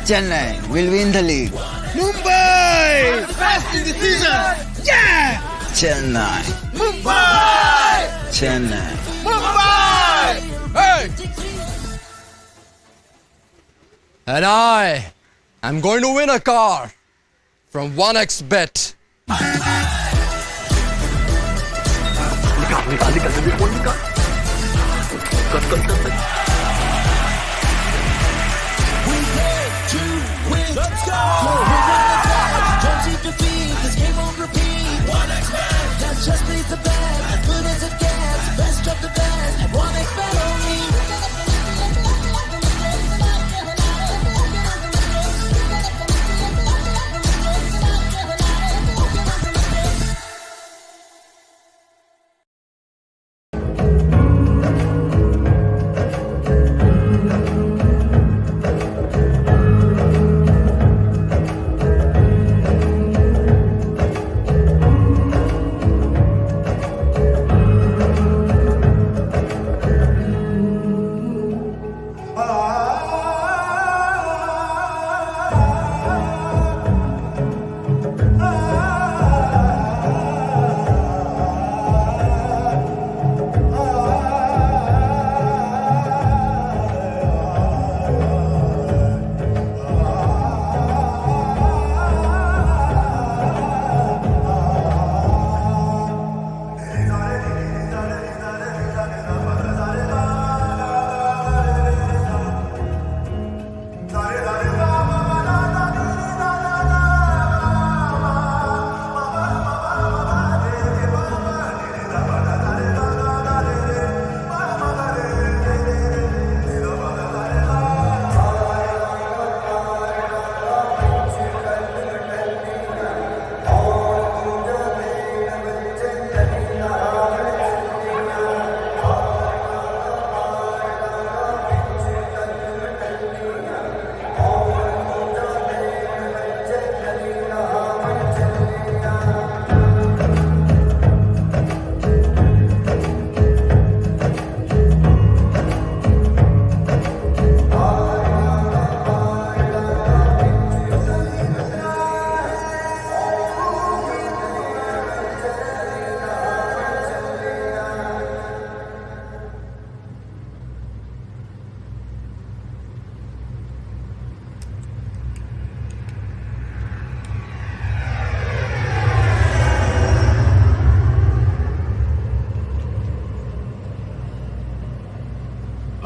Chennai will win the league. Mumbai! Best in the season! Yeah! Chennai. Mumbai! Chennai. Mumbai! Hey! And I am going to win a car from 1xBet. Let's go! Don't seem to feed this game on repeat. 1xBet. That just beats the best. As good as it gets. Best of the best. At 1xBet only.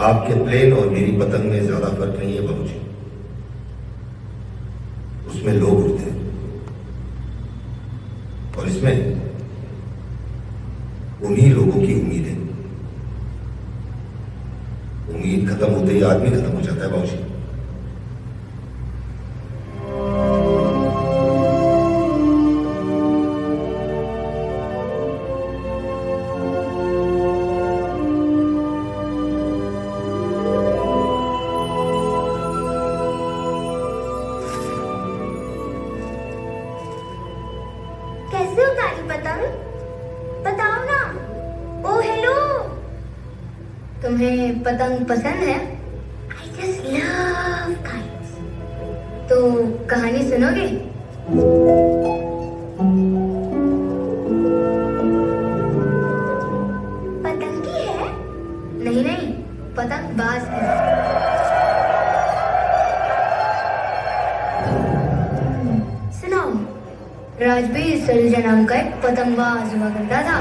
आपके plane और मेरी पतंग में ज्यादा फर्क नहीं है बाबूजी। उसमें लोग उड़ते हैं और इसमें उन्हीं लोगों की उम्मीद है। उम्मीद खत्म होते ही आदमी खत्म हो जाता है बाबूजी। कैसे उतारी पतंग? बताओ ना। ओ हेलो, तुम्हें पतंग पसंद है? I just love kites. तो कहानी सुनोगे? पतंगी है? नहीं नहीं, पतंग बाज है। सुनाओ। राजबीर सलूजा नाम का एक पतंगबाज हुआ करता था।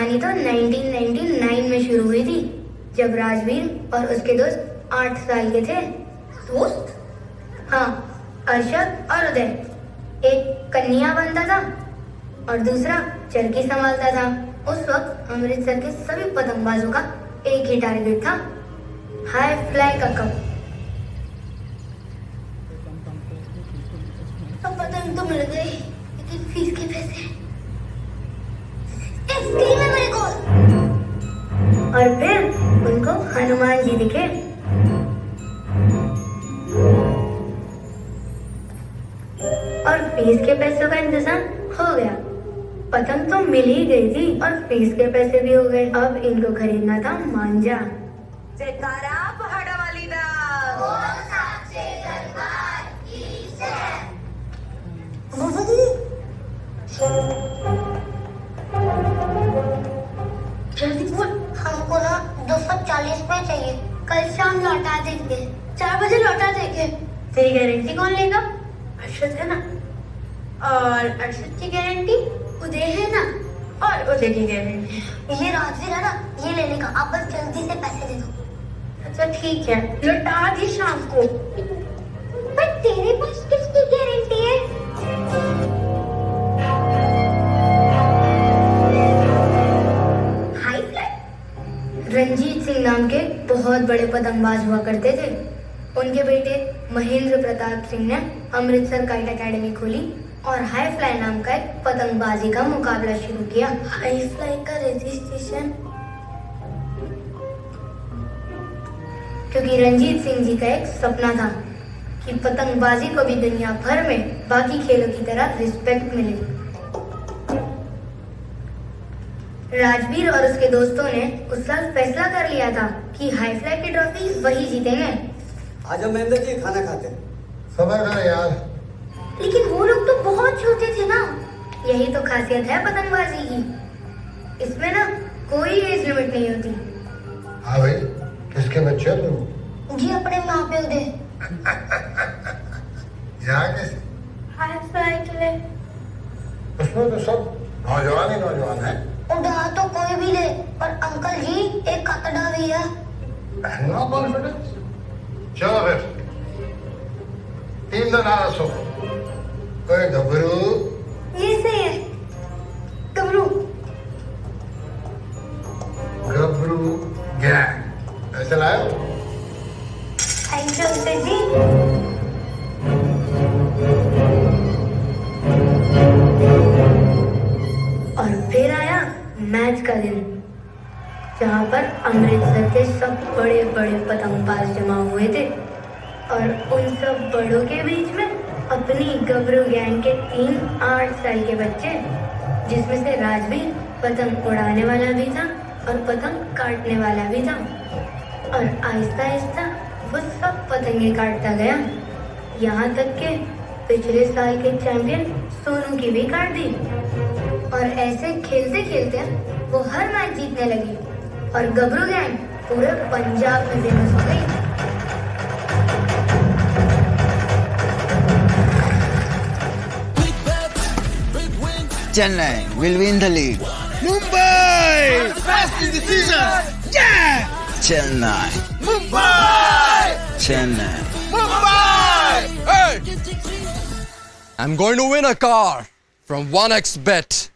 कहानी तो 1999 में शुरू हुई थी, जब राजवीर और उसके दोस्त 8 साल के थे। दोस्त? हाँ, अर्शद और उदय। एक कन्या बनता था और दूसरा चरखी संभालता था। उस वक्त अमृतसर के सभी पतंगबाजों का एक ही टारगेट था, हाई फ्लाई का कप। अब पतंग तो मिल गई, लेकिन फीस के पैसे फ्री में मेरे को। और फिर उनको हनुमान जी दिखे। और फीस के पैसों का इंतजाम हो गया। पतंग तो मिल ही गई थी और फीस के पैसे भी हो गए। अब इनको खरीदना था मांझा। जयकारा पहाड़ा वाली दा। जल्दी बोल, हमको ना 240 पे चाहिए। कल शाम लौटा देंगे, 4 बजे लौटा देंगे। तेरी गारंटी कौन लेगा? अर्शद है ना। और अर्शद की गारंटी उदय है ना। और उदय की गारंटी ये राजवीर है ना, ये ले लेगा। आप बस जल्दी से पैसे दे दो। अच्छा ठीक है, लौटा दी शाम को। पर तेरे पास किसकी गारंटी है? High fly. रंजीत सिंह नाम के बहुत बड़े पतंगबाज हुआ करते थे। उनके बेटे महेंद्र प्रताप सिंह ने अमृतसर काइट एकेडमी खोली और हाई फ्लाई नाम का एक पतंगबाजी का मुकाबला शुरू किया। हाई फ्लाई का रजिस्ट्रेशन क्योंकि रंजीत सिंह जी का एक सपना था कि पतंगबाजी को भी दुनिया भर में बाकी खेलों की तरह रिस्पेक्ट मिले। राजवीर और उसके दोस्तों ने उस साल फैसला कर लिया था कि हाई फ्लाई की ट्रॉफी वही जीतेंगे। आज हम महेंद्र जी खाना खाते हैं। सबर कर यार। लेकिन वो लोग तो बहुत छोटे थे ना। यही तो खासियत है पतंगबाजी की, इसमें ना कोई एज लिमिट नहीं होती। हाँ भाई, किसके बच्चे हो तुम? जी अपने माँ पे उदय। यहाँ कैसे? हाई फ्लाई के लिए। उसमें तो सब नौजवान ही नौजवान है। उड़ा तो कोई भी ले, पर अंकल जी एक कतड़ा भी है। No confidence. चलो फिर, टीम का नारा सो। ओए गबरू। ये सही है, गबरू। गबरू गैंग। ऐसे लाओ। थैंक यू उदय जी। और फिर आया मैच का दिन, जहाँ पर अमृतसर के सब बड़े बड़े पतंगबाज जमा हुए थे। और उन सब बड़ों के बीच में अपनी गबरू गैंग के 3 8 साल के बच्चे, जिसमें से राजवीर पतंग उड़ाने वाला भी था और पतंग काटने वाला भी था। और आहिस्ता आहिस्ता वो सब पतंगे काटता गया, यहाँ तक कि पिछले साल के चैंपियन सोनू की भी काट दी। और ऐसे खेलते खेलते वो हर मैच जीतने लगी और गबरू गैंग पूरे पंजाब में फेमस हो गई। Chennai will win the league. Mumbai! Best in the season! Yeah! Chennai. Mumbai! Chennai. Mumbai! Hey! I'm going to win a car from 1xBet.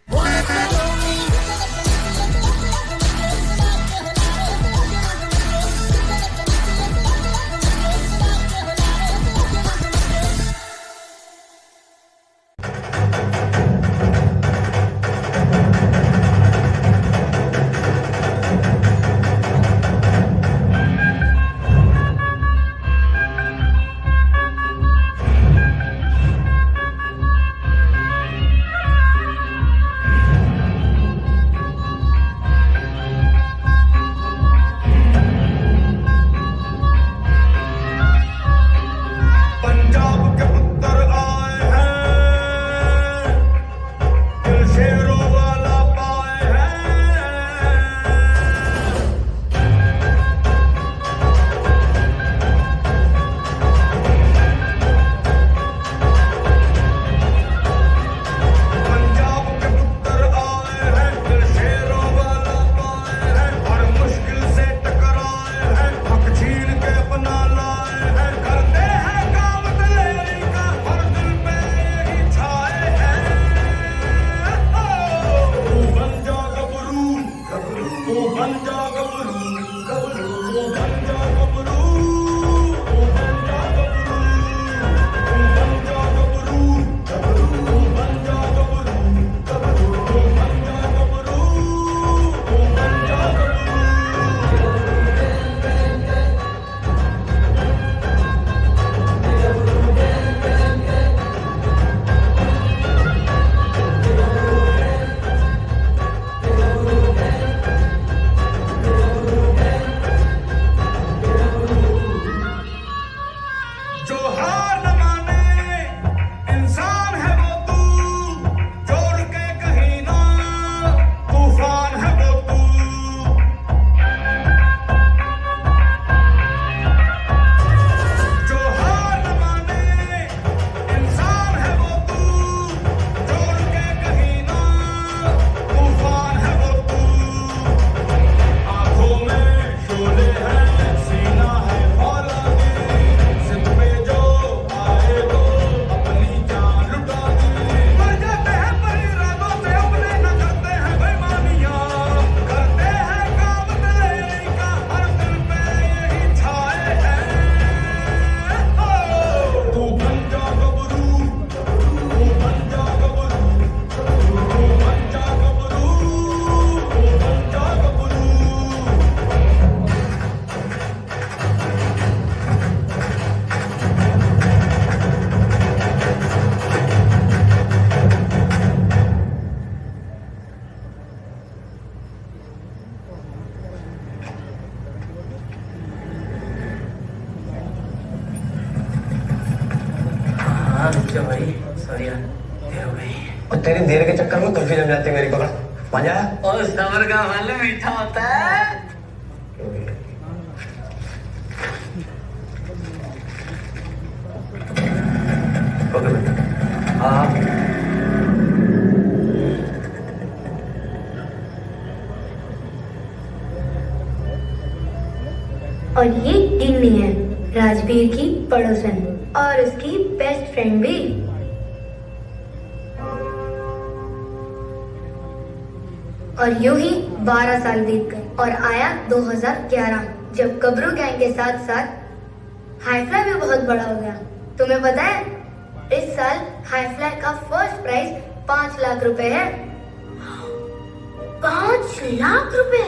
भाई सॉरी यार, देर हो गई। और तेरी देर के चक्कर में कुल्फी जम जाती है मेरी पकड़। मजा आया? और सबर का फल मीठा होता है। और ये गिन्नी है, राजवीर की पड़ोसन और उसकी बेस्ट फ्रेंड भी। और यूं ही 12 साल बीत गए और आया 2011, जब गबरू गैंग के साथ साथ हाईफ्लाई भी बहुत बड़ा हो गया। तुम्हें पता है, इस साल हाईफ्लाई का फर्स्ट प्राइज 5 लाख रुपए है। 5 लाख रुपए?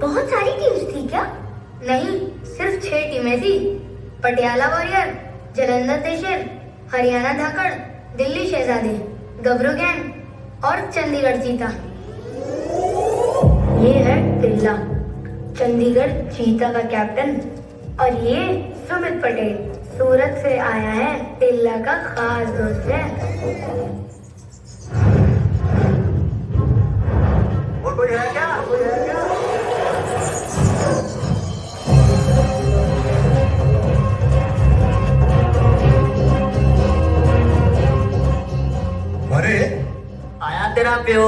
बहुत सारी टीम्स थी क्या? नहीं, सिर्फ 6 टीमें थी। पटियाला वॉरियर, जलंधर देशर, हरियाणा धाकड़, दिल्ली शहजादे, गबरू गैंग और चंडीगढ़ चीता। ये है टिल्ला, चंडीगढ़ चीता का कैप्टन। और ये सुमित पटेल, सूरत से आया है, टिल्ला का खास दोस्त है। और कोई है क्या? अरे आया तेरा प्यो।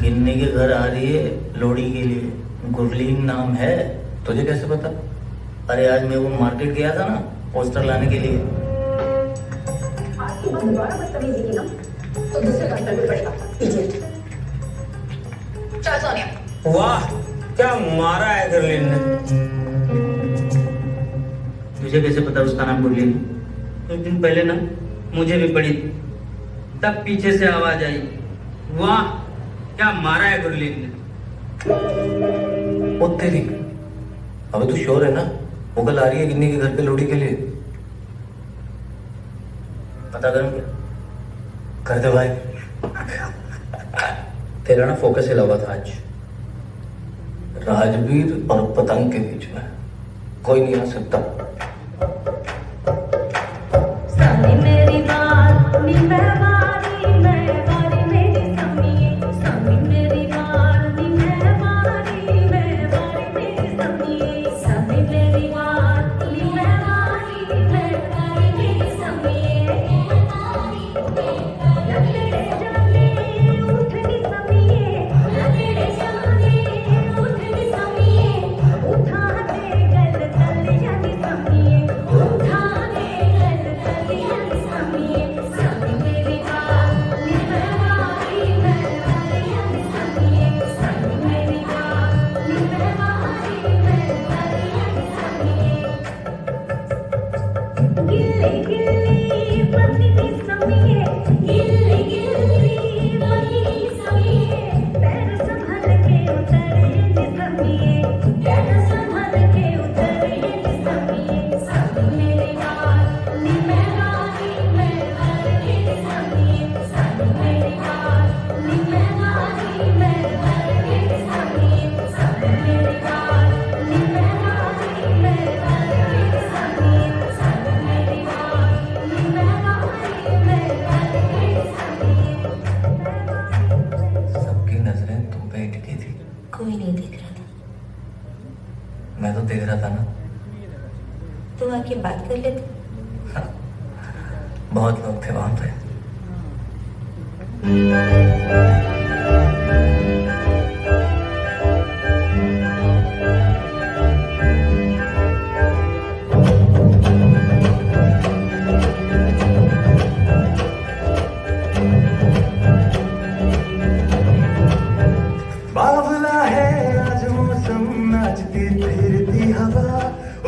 गिन्नी के घर आ रही है लोड़ी के लिए। गुरलीन नाम है। तुझे कैसे पता? अरे आज मैं वो मार्केट गया था ना, पोस्टर लाने के लिए। आपकी बहुत बड़ा बदतमीजी की ना। तो दूसरे काउंटर पे पड़ेगा। इडियट। चल सोनिया। वाह क्या मारा है गुरलीन ने। मुझे कैसे पता उसका नाम गुरलीन? कुछ दिन पहले ना मुझे भी पड़ी, तब पीछे से आवाज आई, वाह क्या मारा है गुरलीन ने। ओ तेरी, अबे तू श्योर है ना वो कल आ रही है गिन्नी के घर पे लोडी के लिए? पता करूं क्या? कर दे भाई। तेरा ना फोकस हिला हुआ था आज। राजवीर और पतंग के बीच में कोई नहीं आ सकता। सानी मेरी बात नी महवारी मेरी समी, सानी मेरी बात नी महवारी मेरी समी, सानी मेरी बात नी महवारी मेरी समी। लकड़े जाने उठनी समिए, लकड़े जाने उठनी समिए, उठा दे गल तल जानी समिए, उठा दे गल तल जानी समिए, सानी मेरी बात नी महवारी मेरी समिए, सानी मेरी बात नी महवारी मेरी समिए। गिल्ली गिल्ली पत्नी समिए, गिल्ली गिल्ली पत्नी समिए, पैर संभल के उतरे नि समिए, पैर संभल के उतरे नि समिए, सानी मेरी बात नी महवारी मेरी समिए, सानी मेरी बात नी महवारी मेरी समिए, सानी मेरी बात नी महवारी मेरी समिए, सानी मेरी बात नी महवारी मेरी समिए। सबकी नजरें तुम पे ही टिकी थी। कोई नहीं देख रहा था, मैं तो देख रहा था ना। तो आके बात कर लेते। बहुत लोग थे वहां पे। बावला है आज मौसम, नाचती फिरती हवा,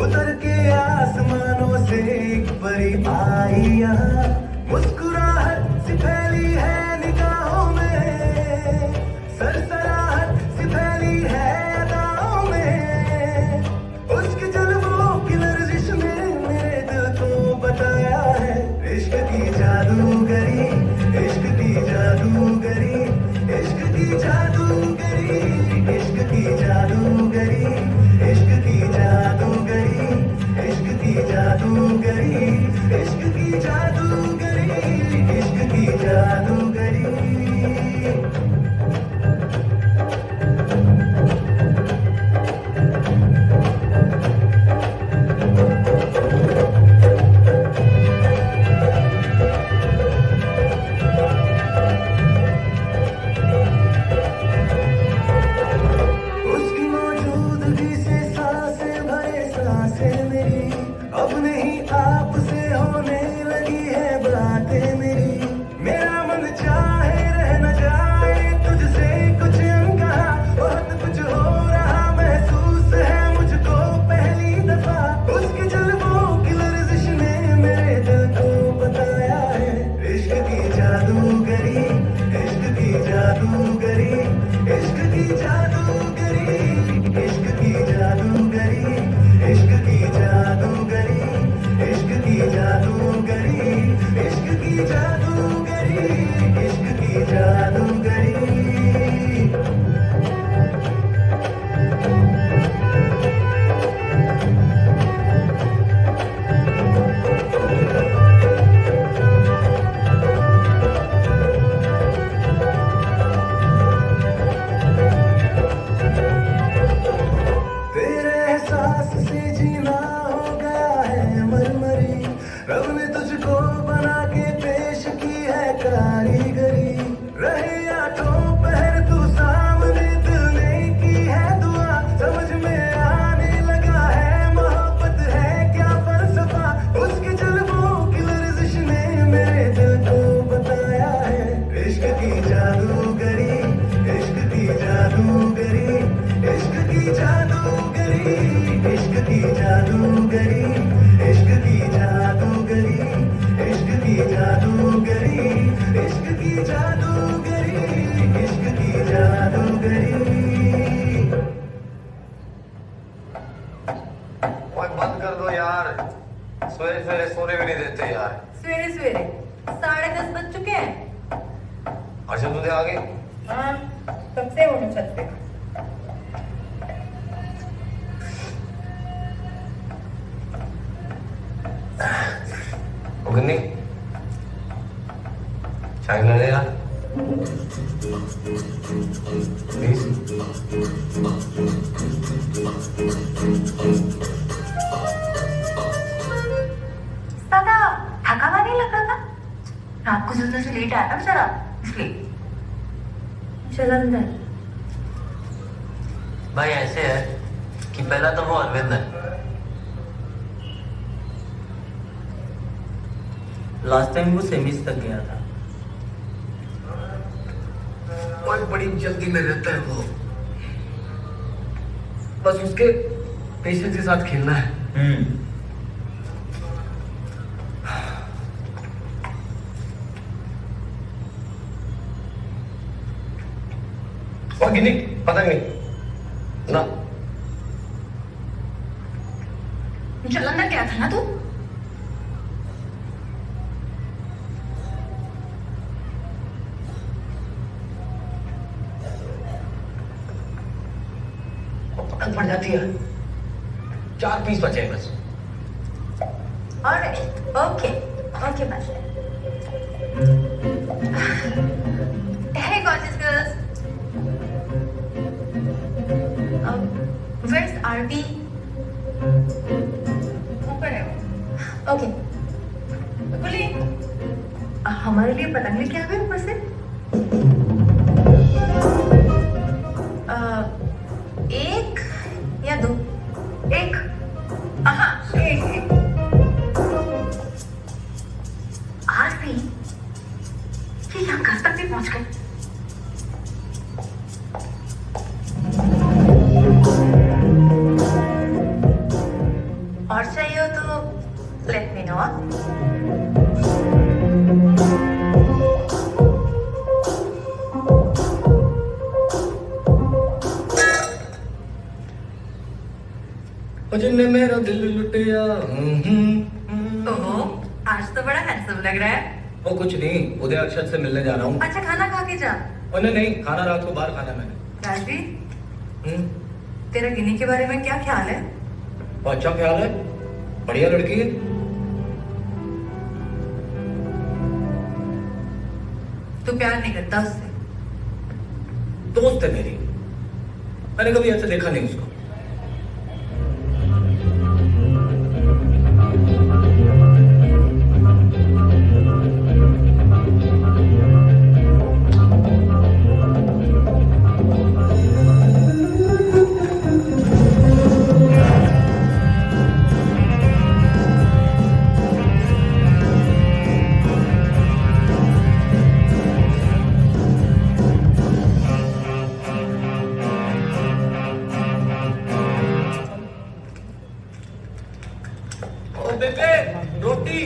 उतर के आसमानों से एक परी आई यहाँ। मुस्कुराहट सी फैली है निगाहों में, जादूगरी इश्क की जादूगरी इश्क की जादूगरी इश्क की जादूगरी इश्क की जादूगरी इश्क की जादूगरी ओए बंद कर दो यार, सवेरे सवेरे सोने भी नहीं देते यार। सवेरे सवेरे 10:30 बज चुके हैं। अच्छा तुझे आ गई? हाँ, कब से हूँ छत पे। गन्नी चाय ला ले यार प्लीज। दादा थका हुआ नहीं लग रहा था? रात को जल्दी से लेट आया था बेचारा, इसलिए। चल अंदर। भाई ऐसे है कि पहला तो वो अरविंद है, लास्ट टाइम वो सेमीज तक गया था। और बड़ी जल्दी में रहता है वो, बस उसके पेशेंस के साथ खेलना है। और गिनी पतंग नहीं ना, चल अंदर गया था ना तू? पतंग फट जाती है। 4 पीस बचे हैं बस। Alright, okay, okay, bye. Hey, gorgeous girls. Where's RB? ऊपर है वो। Okay. बोलिए, हमारे लिए पतंग लेके आ गए ऊपर से? एक या 2? एक? हाँ, एक। आरती, ये यहाँ घर तक भी पहुंच गए। और चाहिए हो तो लेट मी नो। जिनने मेरा दिल लुटिया। ओहो, आज तो बड़ा हैंडसम लग रहा है। वो कुछ नहीं, उदय अक्षत से मिलने जा रहा हूँ। अच्छा, खाना खा के जा। नहीं, खाना रात को बाहर खाना है मैंने। राजवीर, तेरा गिनी के बारे में क्या ख्याल है? वो अच्छा ख्याल है, बढ़िया लड़की है। तू प्यार नहीं करता उससे? दोस्त है मेरी, मैंने कभी ऐसे देखा नहीं उसको। रोटी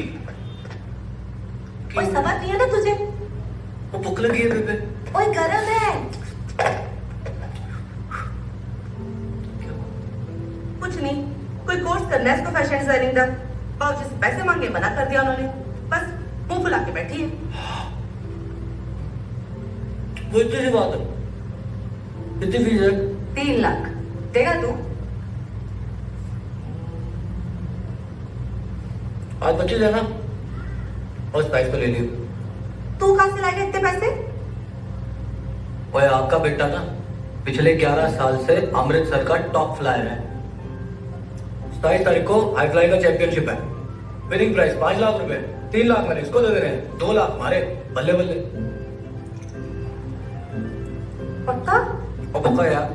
कोई समझ नहीं है ना तुझे? वो भूख लगी है बेबे। ओए गरम है। कुछ नहीं, कोई कोर्स करना है इसको फैशन डिजाइनिंग का। बाबूजी से पैसे मांगे, मना कर दिया उन्होंने। बस मुंह फुला के बैठी है। वो इतनी सी बात है। कितनी फीस है? 3 लाख देगा तू? आज बच्चे देना और इस प्राइस को ले लियो। तू कहाँ से लाएगा इतने पैसे? वो आपका बेटा ना पिछले 11 साल से अमृतसर का टॉप फ्लायर है। 27 तारीख को हाई फ्लाई का चैंपियनशिप है। विनिंग प्राइस 5 लाख रुपए। 3 लाख मैंने इसको दे देने हैं, 2 लाख हमारे। बल्ले बल्ले। पक्का? और पक्का यार,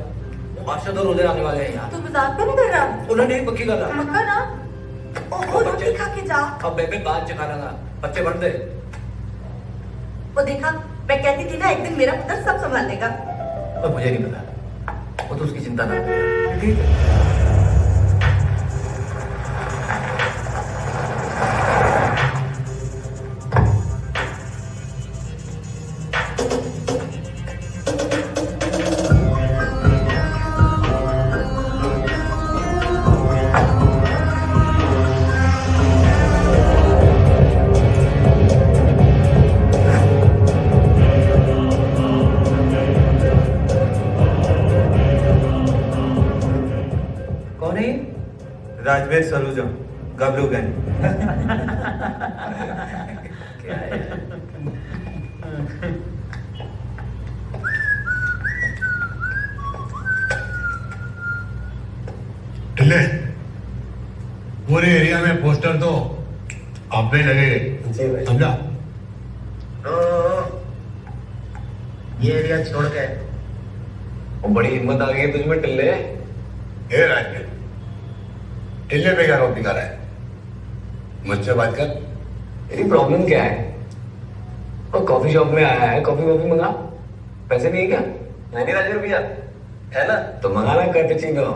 वो बादशाह और उधर आने वाले हैं यार। तू मजाक तो नहीं कर रहा? उन्हें नहीं पक्की कर रहा। पक्का ना? ओ रोटी खा के जा। अब बेबे बात चखाना ना, बच्चे बढ़ दे। वो देखा, मैं कहती थी ना एक दिन मेरा पुत्र सब संभाल लेगा। और मुझे नहीं पता, वो तो उसकी चिंता ना। ठीक है। कौन है ये? राजवीर सलूजा गबरू गैंग। क्या है? टिल्ले, पूरे एरिया में पोस्टर तो आप पे लगेंगे, जी भाई। समझा? ये एरिया छोड़ के बड़ी हिम्मत आ गई तुझमें टिल्ले। ए राजवीर, टिल्ले पे क्या रोक दिखा रहा है? मुझसे बात कर। तेरी प्रॉब्लम क्या है? और कॉफी शॉप में आया है, कॉफी वॉफी मंगा। पैसे नहीं है क्या? नहीं राजवीर भैया, है ना? तो मंगाना कैपेचिनो।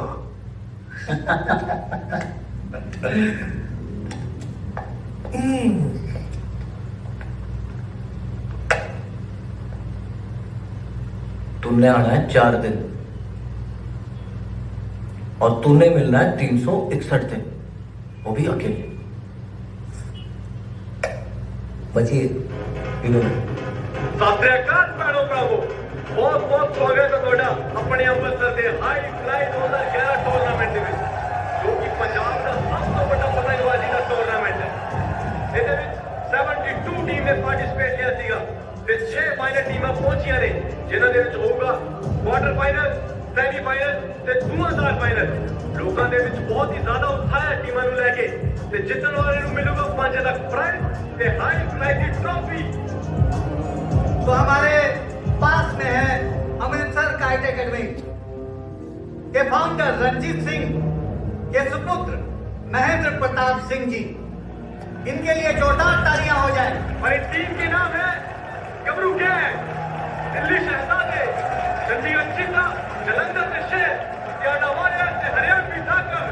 तुमने आना है 4 दिन और तूने मिलना है 361 दिन, वो भी अकेले। बचिए बहुत बहुत स्वागत है ਤੁਹਾਡਾ ਆਪਣੇ ਅੰਮ੍ਰਿਤਸਰ ਦੇ ਹਾਈ ਫਲਾਈ 2011 ਟੂਰਨਾਮੈਂਟ ਦੇ ਵਿੱਚ, ਜੋ ਕਿ ਪੰਜਾਬ ਦਾ ਸਭ ਤੋਂ ਵੱਡਾ ਪਤੰਗਬਾਜ਼ੀ ਦਾ ਟੂਰਨਾਮੈਂਟ ਹੈ। ਇਹਦੇ ਵਿੱਚ 72 ਟੀਮ ਨੇ ਪਾਰਟਿਸਿਪੇਟ ਕੀਤਾ ਸੀਗਾ ਤੇ 6 ਫਾਈਨਲ ਟੀਮਾਂ ਪਹੁੰਚੀਆਂ ਨੇ, ਜਿਨ੍ਹਾਂ ਦੇ ਵਿੱਚ ਹੋਊਗਾ ਕੁਆਟਰ ਫਾਈਨਲ, ਸੈਮੀ ਫਾਈਨਲ ਤੇ ਧੂਆਂਧਾਰ ਫਾਈਨਲ। ਲੋਕਾਂ ਦੇ ਵਿੱਚ ਬਹੁਤ ਹੀ ਜ਼ਿਆਦਾ ਉਤਸ਼ਾਹ ਹੈ ਟੀਮਾਂ ਨੂੰ ਲੈ ਕੇ ਤੇ ਜਿੱਤਣ ਵਾਲੇ ਨੂੰ ਮਿਲੂਗਾ 5 ਲੱਖ ਪ੍ਰਾਈਜ਼ ਤੇ ਹਾਈ ਫਲਾਈ ਦੀ ਟਰॉफी। तो हमारे पास में है अमृतसर काइट एकेडमी के फाउंडर रंजीत सिंह के सुपुत्र महेंद्र प्रताप सिंह जी। इनके लिए जोरदार तालियां हो जाए। और इस टीम के नाम है गबरू गैंग, दिल्ली शहजादे, चंडीगढ़ चीता, जलंधर से शेर, पटियाला वॉरियर से हरियाणवी ताकत।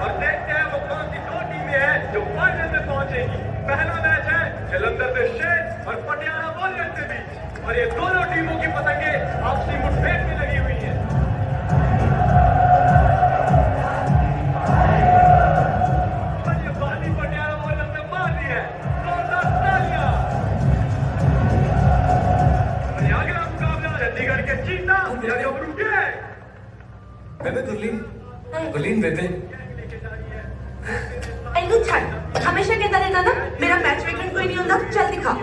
और देखते हैं वो कौन सी 2 टीमें हैं जो फाइनल में पहुंचेगी। पहला मैच है जलंधर से शेर और पटियाला वॉरियर के बीच, और ये दोनों टीमों की पतंगे आपसी मुठभेड़ में लगी हुई हैं। और ये बाजी पटियाला वॉरियर ने मार दी है, जोरदार तालियां। और ये अगला मुकाबला चंडीगढ़ के चीता या गबरू गैंग। बेबे गुरलीन बेबे ਇਹਨੂੰ ਛੱਡ, ਹਮੇਸ਼ਾ ਕਹਿੰਦਾ ਰਹਿੰਦਾ ਨਾ ਮੇਰਾ ਮੈਚ ਵੇਖਣ ਕੋਈ ਨਹੀਂ ਹੁੰਦਾ। ਚੱਲ ਦਿਖਾ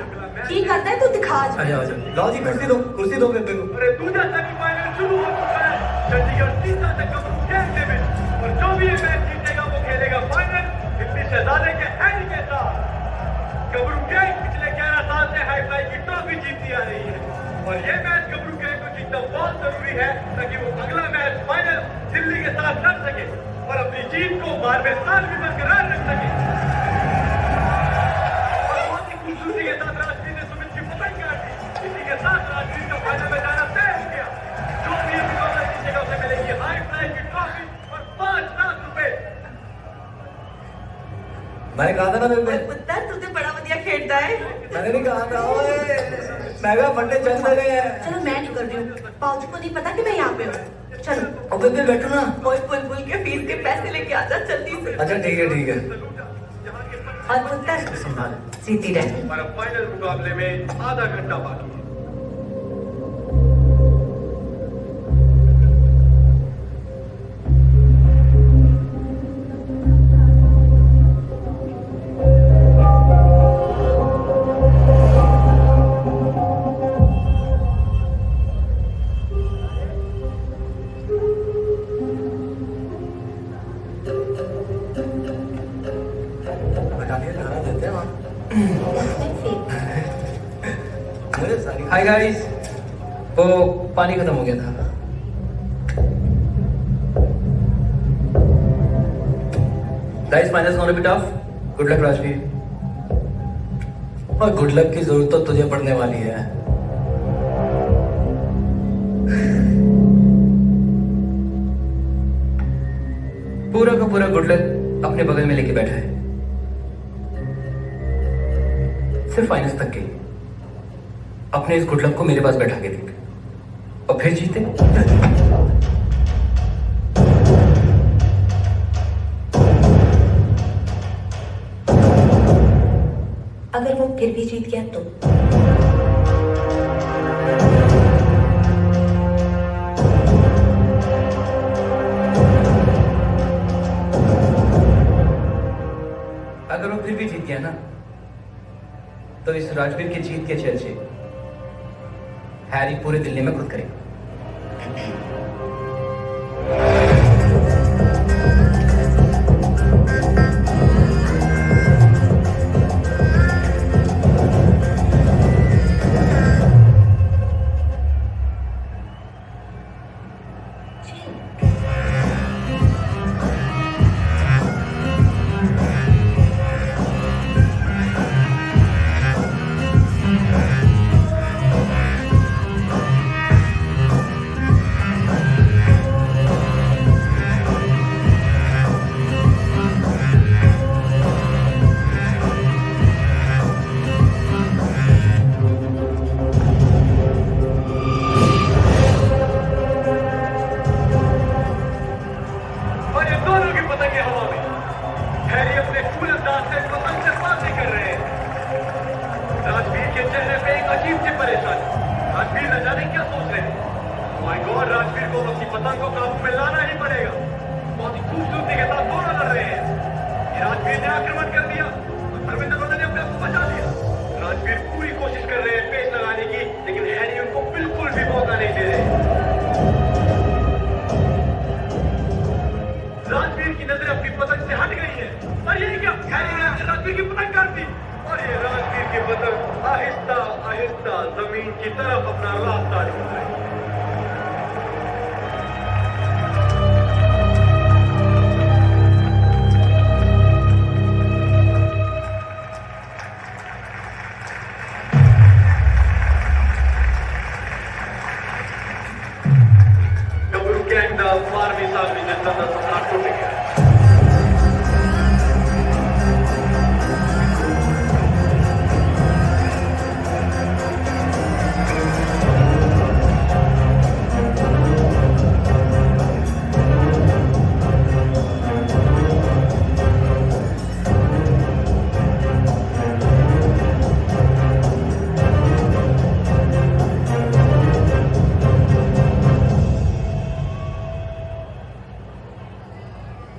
ਕੀ ਕਰਦਾ ਹੈ ਤੂੰ, दिखा आज। आ जाओ लाओ जी, कुर्सी दो बेबे को। अरे दूसरा सेमीफाइनल शुरू हो चुका है चंडीगढ़ चीता से गबरू गैंग के बीच, और जो भी ये मैच जीतेगा वो खेलेगा फाइनल दिल्ली शहजादे के हैरी के साथ। गबरू गैंग पिछले 11 साल से हाई फ्लाई की ट्रॉफी जीतती आ रही है, और ये मैच गबरू गैंग को जीतना बहुत जरूरी है ताकि वो अगला मैच फाइनल दिल्ली के साथ लड़ सके और अपनी जीत को बारहवें साल भी बरकरार रख सके। और बहुत ही खूबसूरती के साथ राजवीर ने सुमित की पतंग काटी। इसी के साथ राजवीर का फाइनल में जाना तय हो गया। जो भी ये मुकाबला जीतेगा उसे मिलेगी हाई फ्लाई की ट्रॉफी और 5 लाख रुपए। मैंने कहा था ना बेबे, पुत्र तू तो बड़ा बढ़िया खेलता है। मैंने नहीं कहा था। ओए मेगा फंडे चल रहे हैं। चलो मैं नहीं कर रही हूँ, पाउच को नहीं पता कि मैं यहाँ पे हूँ। चलो और बेबे बैठो ना। कोई बुलबुल के फीस के पैसे लेके आजा जल्दी से। अच्छा ठीक है ठीक है। और पुत्र संभाल। सीधी रह। और अब फाइनल मुकाबले में आधा घंटा बाकी है। हाय गाइस, वो पानी खत्म हो गया था। Guys finals gonna be tough. Good luck Rajveer. और गुड लक की जरूरत तो तुझे पड़ने वाली है। पूरा गुडलक अपने बगल में लेके बैठा है, सिर्फ फाइनल्स तक के लिए। अपने इस गुडलक को मेरे पास बैठा के देख, और फिर जीते। अगर वो फिर भी जीत गया तो? अगर वो फिर भी जीत गया ना, तो इस राजवीर की जीत के चर्चे हैरी पूरे दिल्ली में खुद करेगा।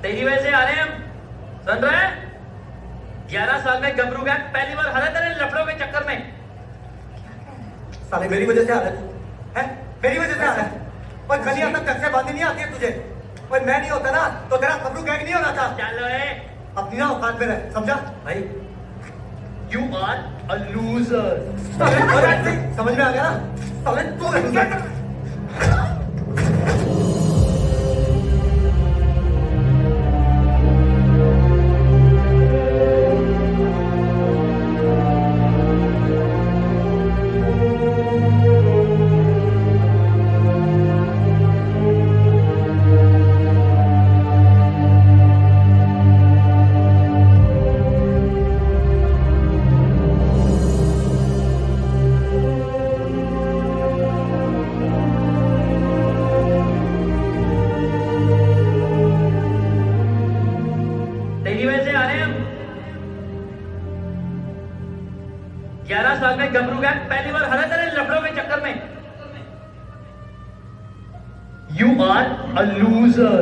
तेरी वजह से आ रहे हम, सुन रहे हैं? 11 साल में गबरू गैंग पहली बार हरा तेरे लफड़ों के चक्कर में। साले मेरी वजह से आ रहा है, मेरी वजह से आ रहा है। पर गलियां तक कैसे बांधी नहीं आती है तुझे? पर मैं नहीं होता ना तो तेरा गबरू गैंग नहीं होना था। चलो अपनी ना औकात में रह, समझा भाई? You are a loser. समझ में आ गया ना? साले तू गबरू गैंग पहली बार हरा तेरे लफड़ों के चक्कर में। You are a loser.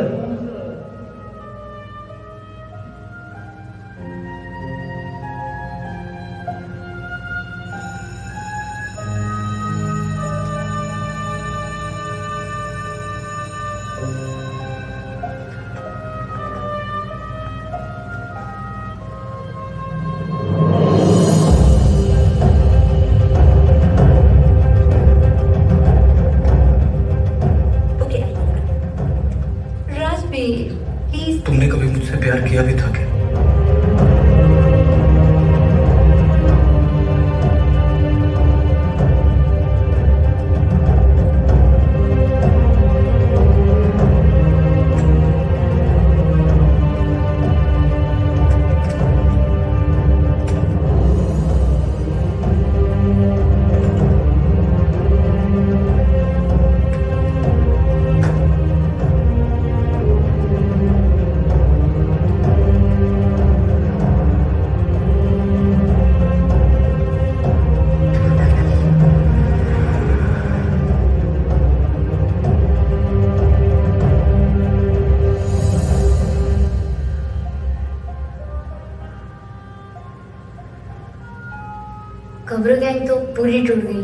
Gabru gang तो पूरी टूट गई।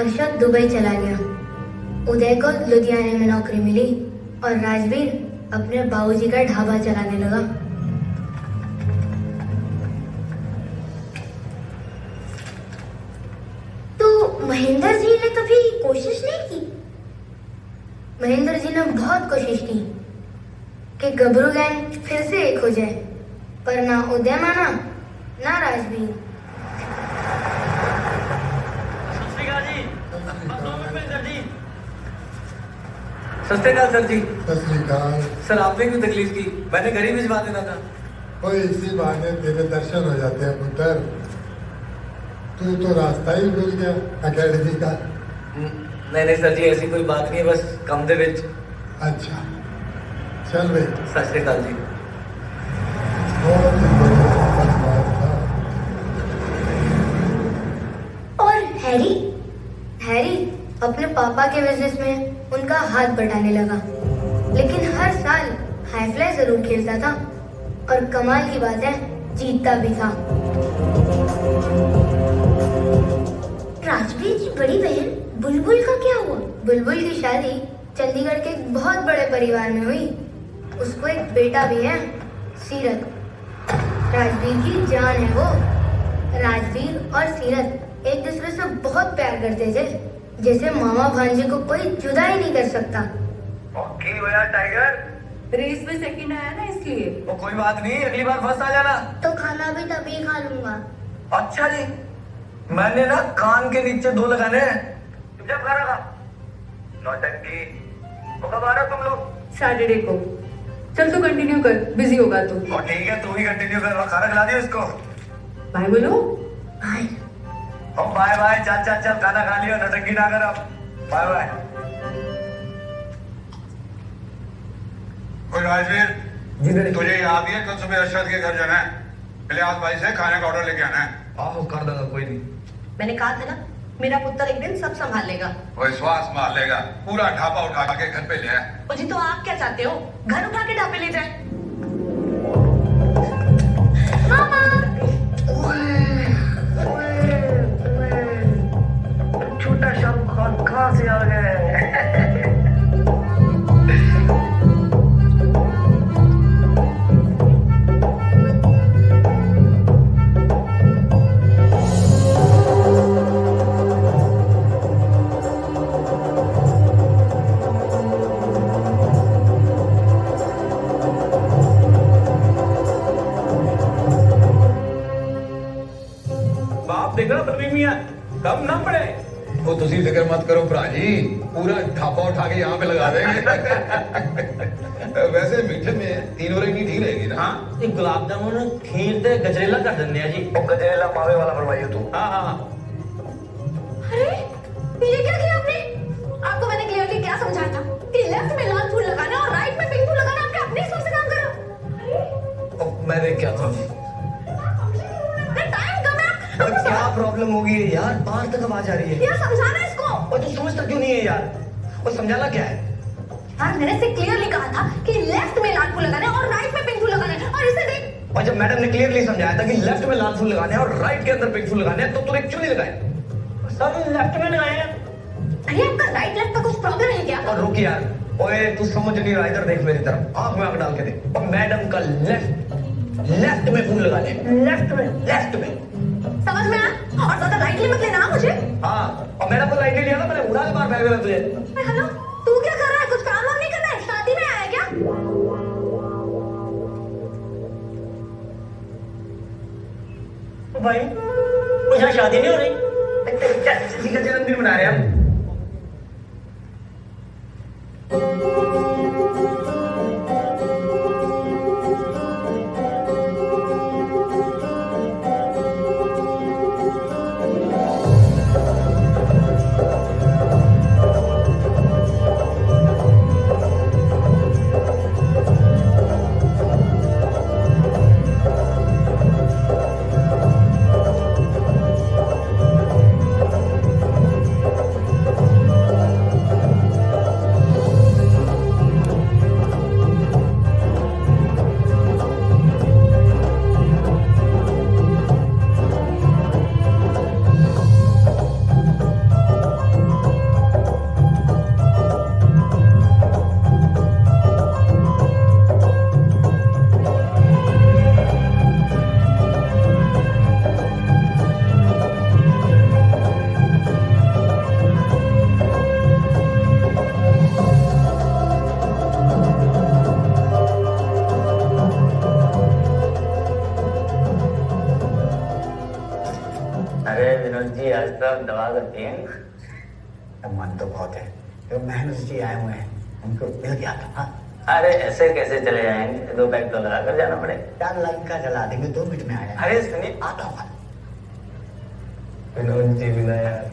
अरशद दुबई चला गया, उदय को लुधियाने में नौकरी मिली और राजवीर अपने बाबूजी का ढाबा चलाने लगा। तो महेंद्र जी ने कभी कोशिश नहीं की? महेंद्र जी ने बहुत कोशिश की कि गबरू गैंग फिर से एक हो जाए, पर ना उदय माना ना राजवीर। सत श्री अकाल सर जी। सत श्री अकाल। सर आपने क्यों तकलीफ की? मैंने घर ही भिजवा देना था। कोई इसी बहाने तेरे दर्शन हो जाते हैं पुत्र। तू तो रास्ता ही भूल गया अकेडमी का। नहीं नहीं सर जी, ऐसी कोई बात नहीं है, बस कम दे विच। अच्छा चल भाई। सत श्री अकाल जी। बहुत ही बढ़िया बात था। और हैरी अपने पापा के बिजनेस में उनका हाथ बटाने लगा, लेकिन हर साल हाई फ्लाई जरूर खेलता था और कमाल की बात है जीतता भी था। राजवीर की बड़ी बहन बुलबुल का क्या हुआ? बुलबुल की शादी चंडीगढ़ के एक बहुत बड़े परिवार में हुई। उसको एक बेटा भी है, सीरत। राजवीर की जान है वो। राजवीर और सीरत एक दूसरे से बहुत प्यार करते थे, जैसे मामा भांजे को कोई जुदा ही नहीं कर सकता। की हो यार टाइगर, रेस में सेकंड आया ना इसलिए। वो कोई बात नहीं, अगली बार फर्स्ट आ जाना। तो खाना भी तभी खा लूंगा। अच्छा जी, मैंने ना कान के नीचे 2 लगाने हैं। जब खा रहा नौटंकी। तो कब आ रहे हो तुम लोग? सैटरडे को। चल तू कंटिन्यू कर, बिजी होगा तू। और ठीक है, तू ही कंटिन्यू कर। खाना खिला दियो इसको। बाय बोलो। बाय। Bye bye. चल चल चल, खाना खा लियो, नौटंकी ना कर अब। Bye bye. कोई राजवीर, तुझे याद है कल सुबह अरशद के घर जाना है? इलियास भाई से खाने का ऑर्डर लेके आना है। आओ कर दूंगा, कोई नहीं। मैंने कहा था ना, मेरा पुत्र एक दिन सब संभाल लेगा। वो विश्वास मार लेगा। पूरा ढाबा उठा के घर पे ले आए। और जी तो आप क्या चाहते हो? घर उठा के ढाबे ले जाए? मामा। छोटा शाहरुख खान कहाँ से आ गए? देखना प्रवीण मियां, कम ना पड़े। वो तुसी फिक्र मत करो भरा जी, पूरा ढाबा उठा के यहाँ पे लगा देंगे। वैसे मीठे में 3 वैरायटी ठीक रहेगी ना? हाँ, एक गुलाब जामुन, खीर ते गजरेला कर देने हैं जी। और गजरेला मावे वाला बनवाइए तू। हाँ हाँ हाँ। अरे ये क्या किया आपने? आपको मैंने क्लियरली क्या समझाया था कि लेफ्ट में लाल फूल लगाना और राइट में पिंक फूल लगाना। आपने अपने हिसाब से काम करा। मैंने क्या था? और क्या प्रॉब्लम होगी यार? बाहर तक आवाज आ रही है। यार समझाना इसको। और तू समझता क्यों नहीं है यार? और समझाना क्या है? यार मैंने से क्लियरली कहा था कि लेफ्ट में लाल फूल लगाना है और राइट में पिंक फूल लगाना है, और इसे देख। और जब मैडम ने क्लियरली समझाया था कि लेफ्ट में लाल फूल लगाने हैं और राइट के अंदर पिंक फूल लगाने हैं, तो तूने क्यों नहीं लगाए? सब लेफ्ट में लगाए हैं। अरे आपका राइट लेफ्ट का कुछ प्रॉब्लम है क्या? और रुक यार, ओए तू समझ नहीं रहा, इधर देख मेरी तरफ, आंख में आंख डाल के देख। और मैडम का लेफ्ट में फूल लगाने। लेफ्ट में समझ में आया? और ज्यादा लाइटली मत लेना मुझे। हाँ, और मैडम को लाइटली लिया था, मैंने उड़ा के मार फेंक दिया तुझे। हेलो, तू क्या कर रहा है? कुछ काम वाम नहीं करना है? शादी में आया है क्या? भाई कुछ यहाँ शादी नहीं हो रही? किसी का जन्मदिन मना रहे हैं हम। father think? मन तो बहुत है, जो मेहनत जी आए हुए हैं उनको मिल गया था। अरे ऐसे कैसे चले जाएंगे, 2 पैक तो लगा कर जाना पड़ेगा। 4 लंका जला देंगे, 2 मिनट में आ जाएगा। अरे सुनिए, आता हूँ। विनोद जी भी ना यार।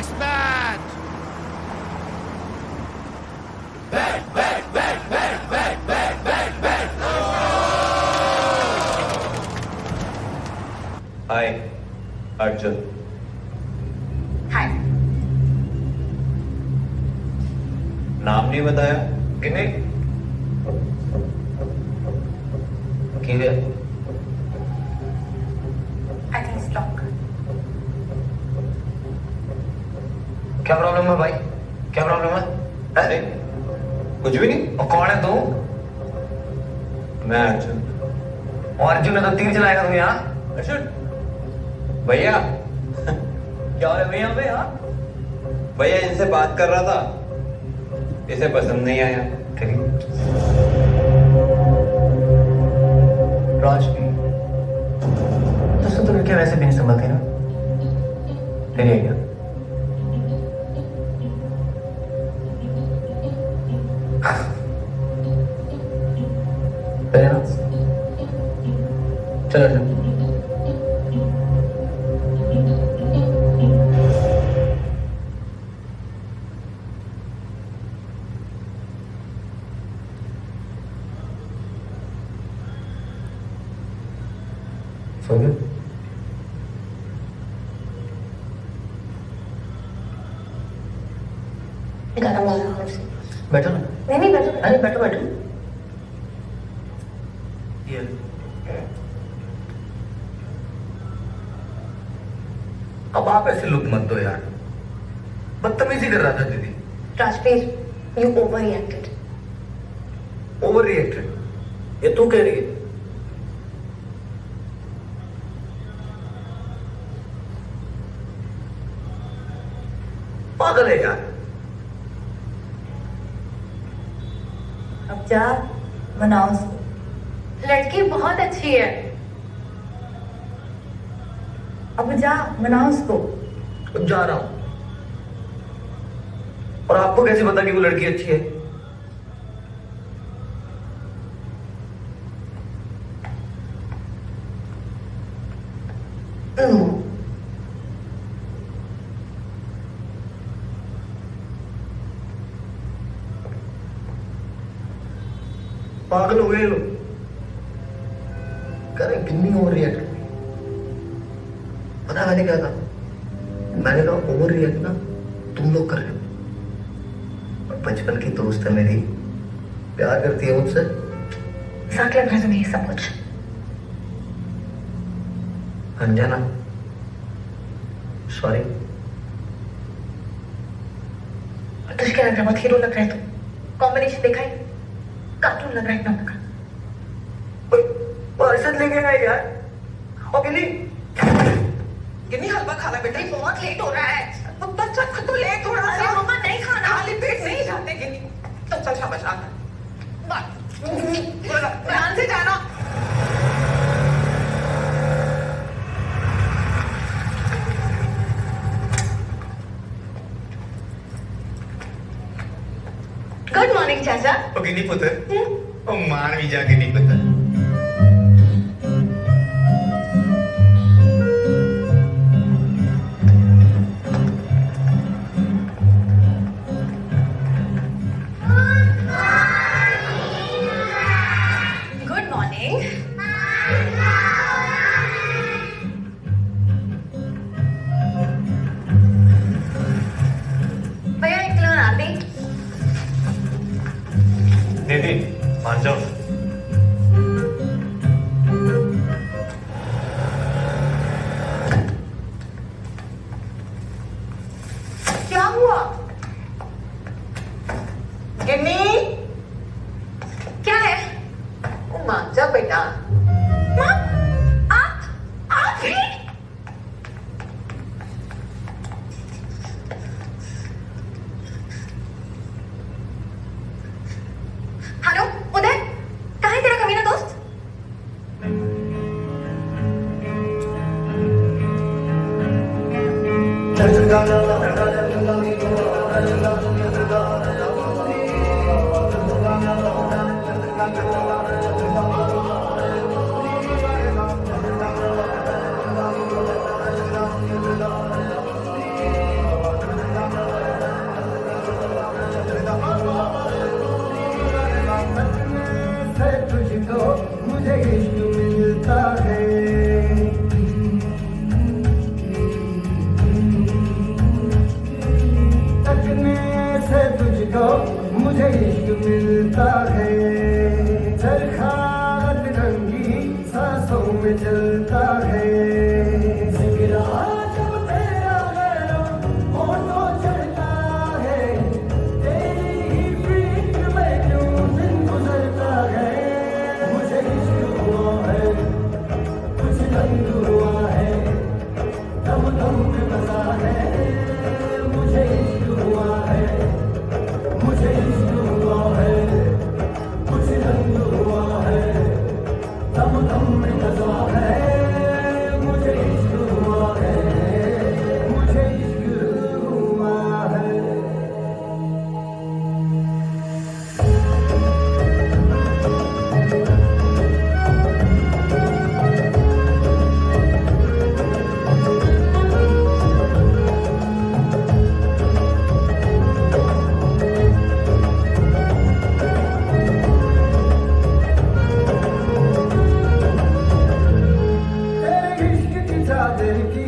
next match. हाय अर्जुन. हाय. नाम नहीं बताया कि नहीं? ठीक है. I think stock. क्या प्रॉब्लम है भाई? क्या प्रॉब्लम है? अरे कुछ भी नहीं. और कौन है तू? मैं अर्जुन. और अर्जुन ने तो तीर चलाएगा तू यहाँ? अर्जुन भैया. क्या हो रहा है भैया पे यहाँ? भैया इनसे बात कर रहा था, इसे पसंद नहीं आया. राजवीर दोस्तों तो लड़कियां वैसे भी नहीं संभलती ना. तेरी है क्या? तेरे ना? चलो चलो. सो गए? गरम गरम से. बैठो ना. नहीं बैठो. अरे बैठो बैठो. ये अब आप ऐसे लुक मत दो यार. बदतमीजी कर रहा था दीदी. Rajveer, you over reacted. Over reacted? ये तू कह रही है? पागल है यार. अब जा मनाओ उसको. लड़की बहुत अच्छी है. अब जा मनाओ उसको. जा रहा हूं. और आपको कैसे पता कि वो लड़की अच्छी है? पागल हो गए लोग. करे कितनी ओवर रिएक्ट. पता मैंने क्या कहा? मैंने कहा ओवर रिएक्ट ना तुम लोग कर रहे हो. और बचपन की दोस्त है मेरी, प्यार करती है मुझसे. मजाक लग रहा है तुम्हें ये सब कुछ. अंजना सॉरी. तुझे क्या लग रहा है? बहुत हीरो लग रहा है तू. कॉम्बिनेशन देखा है? कार्टून लग रहा है एकदम का. अर्षद लेके गए यार. और गिनी कितनी हलवा खाना बेटा. बहुत लेट हो रहा है. बच्चा तो लेट हो रहा है. मम्मा नहीं खाना. खाली पेट नहीं जाते गिनी. तो चल शाबाश आ. ध्यान से जाना. गुड मॉर्निंग चाचा. ओ गिनी पुत्र. ओ मान भी जा गिनी पुत्र. Good morning. भैया एक किलो नाती. दीदी मान जाओ. क्या हुआ? गिन्नी क्या है? मान जा बेटा. माँ आप भी? हेलो उदय, कहाँ है तेरा कमीना दोस्त? से तुझको मुझे इश्क मिलता है, चरखा रंगी सांसों में चलता है, जिगरा जब तेरा गैरों होठों चढ़ता है, तेरी ही फिक्र में क्यों दिन गुजरता है, मुझे इश्क हुआ है, कुछ रंग हुआ है, दम दम में मजा है, मुझे इश्क हुआ है, मुझे इश्क हुआ है, कुछ रंग हुआ है, दम दम में मजा है, मुझे इश्क हुआ है, मुझे इश्क हुआ है। तेरे इश्क की चादर की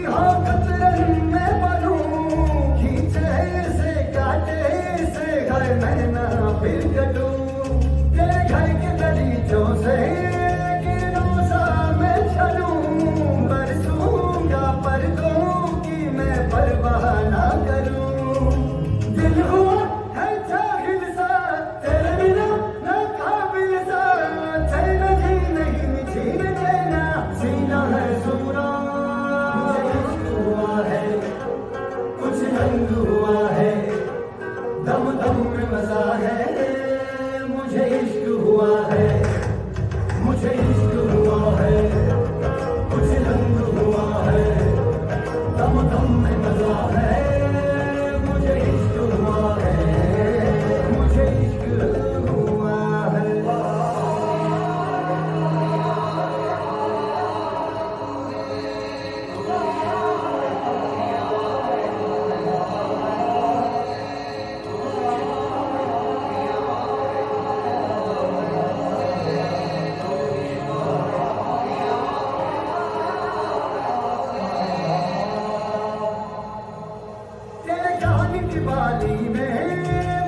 हाँ कतरन में बनूं, खींचे से काटे से घर में ना फिर कटूं, तेरे घर के गलीचों से किरणों सा मैं चलूं, बरसूंगा पर्दों की मैं परवाह ना करूं, दिल हुआ है जाहिल सा तेरे बिना ना काबिल सा, चैन भी नहीं छीन लेना सीना है सूरा, मुझे इश्क हुआ है, कुछ रंग हुआ है, दम दम में मजा है, मुझे इश्क हुआ है, मुझे इश्क हुआ है, कुछ रंग हुआ है, दम दम में मजा है, मुझे इश्क हुआ है, मुझे इश्क हुआ है। तेरे कान की बाली में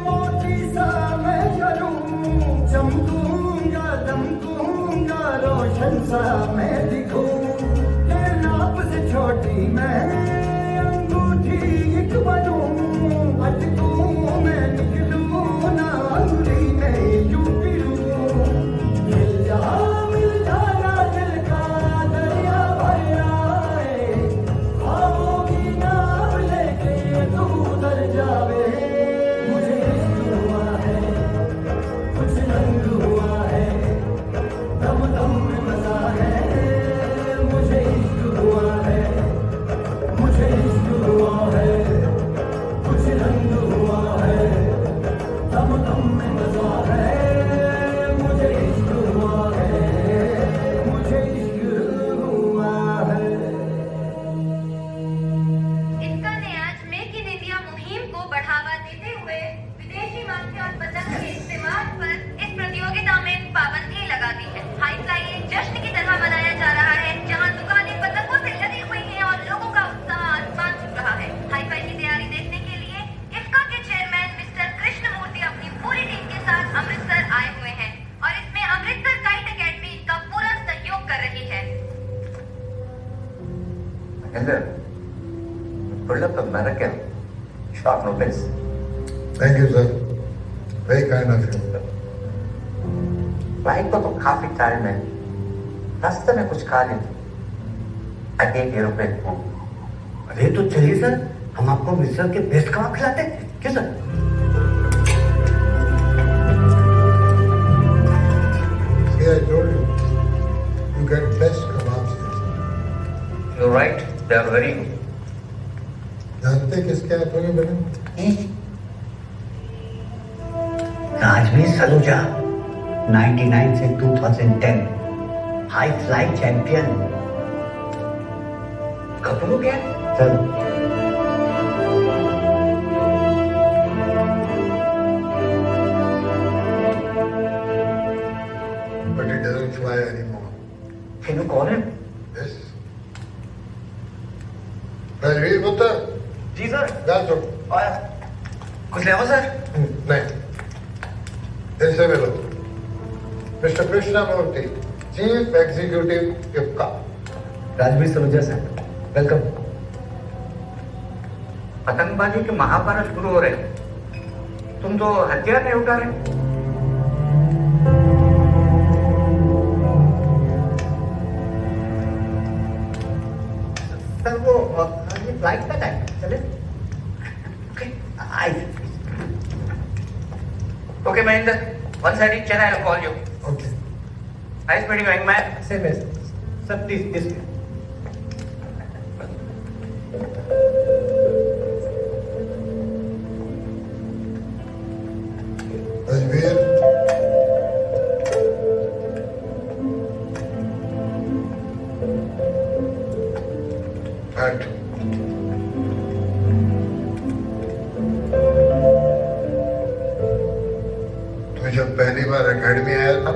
मोती सा मैं चलूं, चमकूंगा दमकूंगा रोशन सा मैं दिखूं, तेरे नाप से छोटी मैं अंगूठी एक बनूं, अटकूं मैं निकलूं ना अंगुली में यूं फिरूं, मिल जाना दिल का दरिया भर आए, आओगी नाव लेके तू उतर जावे, मुझे इश्क हुआ है, कुछ रंग हुआ है, दम दम में मजा है, मुझे इश्क हुआ है, मुझे इश्क हुआ है, कुछ रंग हुआ है, दम दम में मजा है, मुझे इश्क हुआ है, मुझे इश्क हुआ है। इसका न्याज मेक इन इंडिया मुहिम को बढ़ावा देते हुए विदेशी मांझे और पतंग के इस्तेमाल पर इस प्रतियोगिता में पाबंदी लगा दी है। हाई फ्लाई एक जश्न की तरह मनाया जा रहा है, जहां दुकानें पतंगों से लदी हुई हैं और लोगों का उत्साह आसमान छू रहा है। हाई फ्लाई की तैयारी देखने के लिए इफ्का के चेयरमैन मिस्टर कृष्णमूर्ति अपनी पूरी टीम के साथ अमृतसर आए हुए हैं और इसमें अमृतसर काइट अकेडमी का पूरा सहयोग कर रही है। Build up American short notice. Thank you, sir. Very kind of you. Flight को तो काफी टाइम है, रास्ते में कुछ खा लेते, एक एरोप्लेन बुक। अरे तो चलिए सर, हम आपको मिस्र के बेस्ट कबाब खिलाते हैं, क्यों sir? See, I told you, you get best kebabs here. You're right, they are very good. जानते किसके हाथों में बने? राजवीर सलूजा 99 से 2010 हाई फ्लाई चैंपियन। कब हो गया sir? But it doesn't fly anymore. Can you call him? Yes. Rajveer पुत्र जी सर। जा तो आया। कुछ ले आओ सर? नहीं, इनसे मिलो। Mister Krishnamurthy, chief executive IFKA. Rajveer Saluja sir, welcome. पतंगबाजी के महाभारत शुरू हो रहे, तुम तो हथियार नहीं उठा रहे। सर वो ये फ्लाइट का टाइम चले। Okay Mahendra, one side each channel, I call you. Okay. Nice meeting you man. Same है सर, प्लीज दिस। रजवीर, बैठ। तू जब पहली बार एकेडमी आया था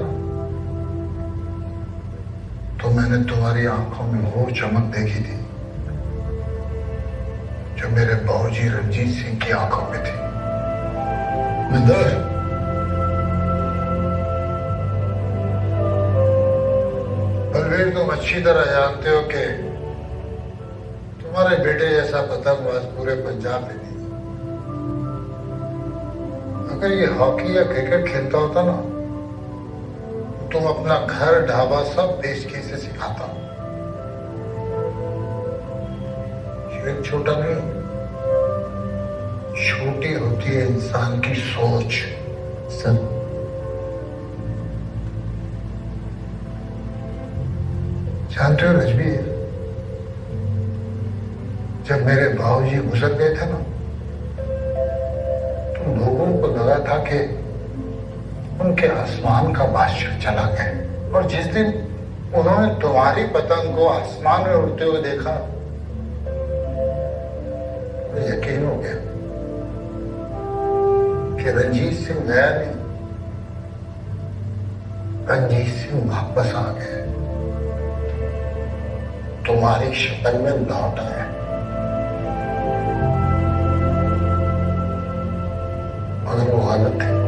तो मैंने तुम्हारी आंखों में वो चमक देखी थी जो मेरे बाबूजी रंजीत सिंह की आंखों में थी। मिंदर, बलवीर, तुम अच्छी तरह जानते हो कि तुम्हारे बेटे जैसा पतंगबाज पूरे पंजाब में नहीं। अगर ये हॉकी या क्रिकेट खेलता होता ना, तुम अपना घर ढाबा सब बेच के इसे सिखाता। एक छोटा नहीं, छोटी होती है इंसान की सोच। सर जानते हो रजवीर, जब मेरे बाबूजी गुजर गए थे ना, तो लोगों को लगा था कि उनके आसमान का बादशाह चला गया। और जिस दिन उन्होंने तुम्हारी पतंग को आसमान में उड़ते हुए देखा, तो यकीन हो गया कि रंजीत सिंह गया नहीं, रंजीत सिंह वापस आ गए, तुम्हारी शक्ल में लौट आया। मगर वो गलत थे,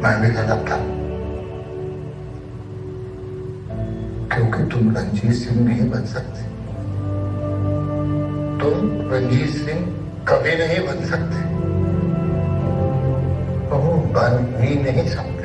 मैं भी गलत था, क्योंकि तुम रंजीत सिंह नहीं बन सकते। तुम रंजीत सिंह कभी नहीं बन सकते, तुम बन ही नहीं सकते।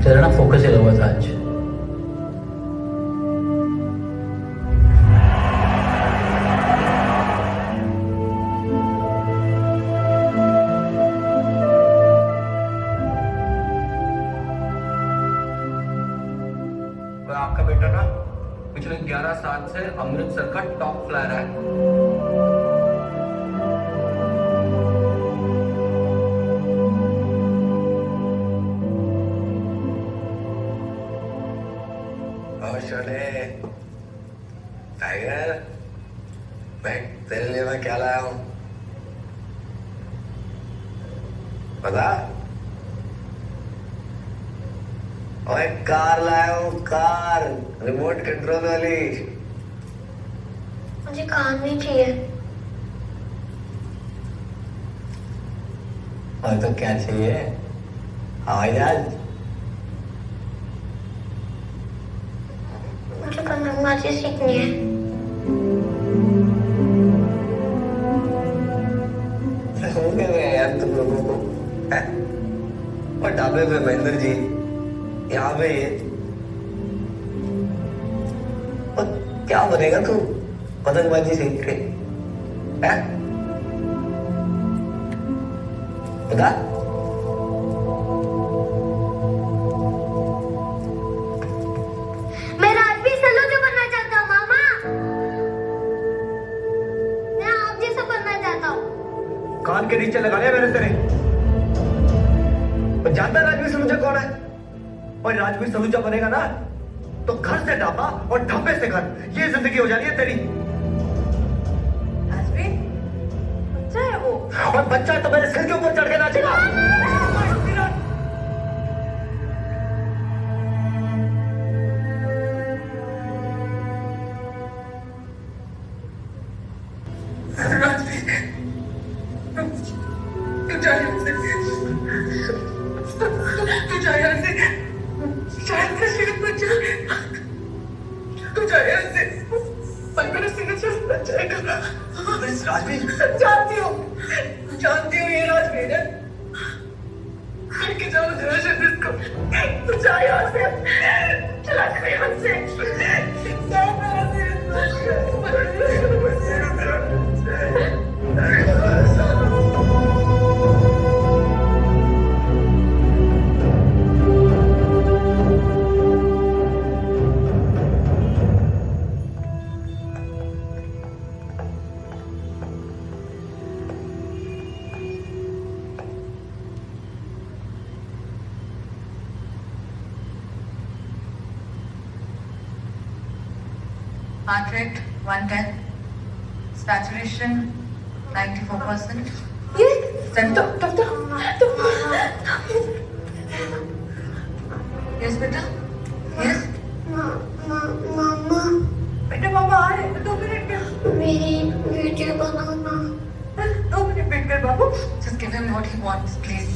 तेरा ना फोकस हिला हुआ था आज। आपका बेटा ना पिछले 11 साल से अमृतसर का टॉप फ्लायर है। टाइगर, मैं तेरे लिए मैं क्या लाया हूं पता? और कार लाया हूँ, कार रिमोट कंट्रोल वाली। मुझे कार नहीं चाहिए। और तो क्या चाहिए? हवाई जहाज। मुझे पतंगबाजी सीखनी है। हो गए यार तुम लोगों को। और ढाबे पे महेंद्र जी, यहाँ पे ये, और क्या बनेगा तू पतंगबाजी सीख के? बता। मैं राजवीर सलूजा बनना चाहता हूँ मामा। मैं आप जैसा बनना चाहता हूँ। कान के नीचे लगा लिया मैंने तेरे। और जानता है राजवीर सलूजा कौन है? और राजवीर सलूजा बनेगा ना तो घर से ढाबा और ढाबे से घर, ये जिंदगी हो जानी है तेरी। राजवीर बच्चा है वो। और बच्चा तो मेरे सिर के ऊपर चढ़ के नाचेगा। जानती हूँ ये राजवीर है। लेके जाओ जरा शरीर को। तू जा यहाँ से। चला कर यहाँ से। जा मेरा Heart rate 110, saturation 94%. Doctor Yes, beta. Yes. मामा बेटा बाबा आ रहे हैं 2 मिनट में। मेरी वीडियो बनाना। 2 मिनट वेट कर बाबू। Just give him what he wants, please.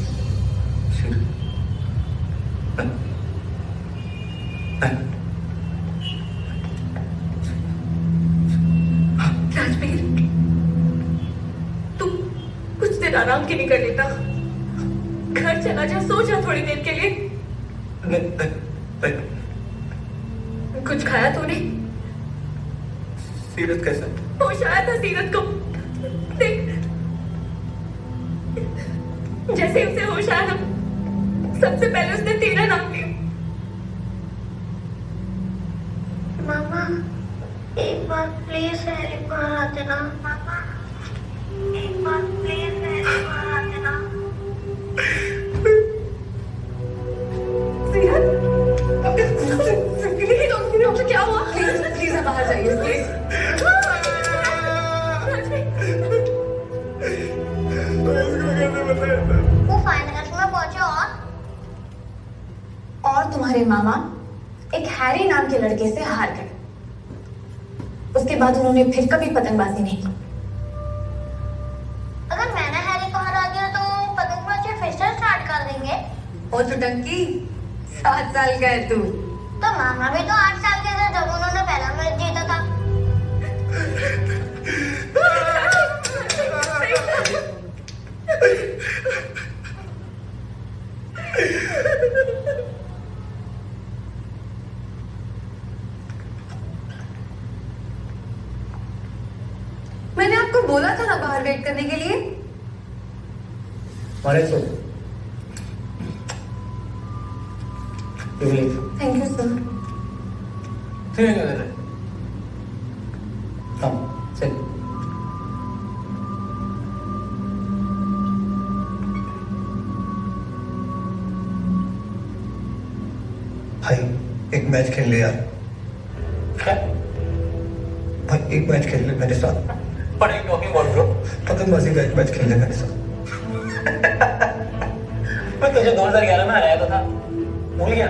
Rajveer तू कुछ देर आराम क्यों नहीं कर लेता? घर चला जा, सो जा थोड़ी देर के लिए। कुछ खाया तूने? सीरत कैसा? होश आया था सीरत को। देख जैसे उसे होश आया ना, सबसे पहले उसने तेरा नाम लिया। मामा एक बार प्लीज हैरी को हरा देना। मामा एक बार प्लीज हैरी को हरा देना। डॉक्टर क्या हुआ? प्लीज आप बाहर जाइए, प्लीज। वो फाइनल्स में पहुंचे और तुम्हारे मामा एक हैरी नाम के लड़के से हार गए। उसके बाद उन्होंने फिर कभी पतंगबाजी नहीं की। अगर मैंने हैरी को हरा दिया तो पतंगबाजी फिर से स्टार्ट कर देंगे। ओ तो डंकी 7 साल का है तू। तो मामा भी तो 8 साल के थे जब उन्होंने पहला मैच जीता था। मैंने आपको बोला था ना बाहर वेट करने के लिए। Thank you sir. भाई एक मैच खेल ले यार। भाई एक मैच खेल ले मेरे साथ। What are you talking about, bro? पतंगबाजी का एक मैच खेल ले मेरे साथ। मैं तुझे 2011 में हराया तो था, भूल गया?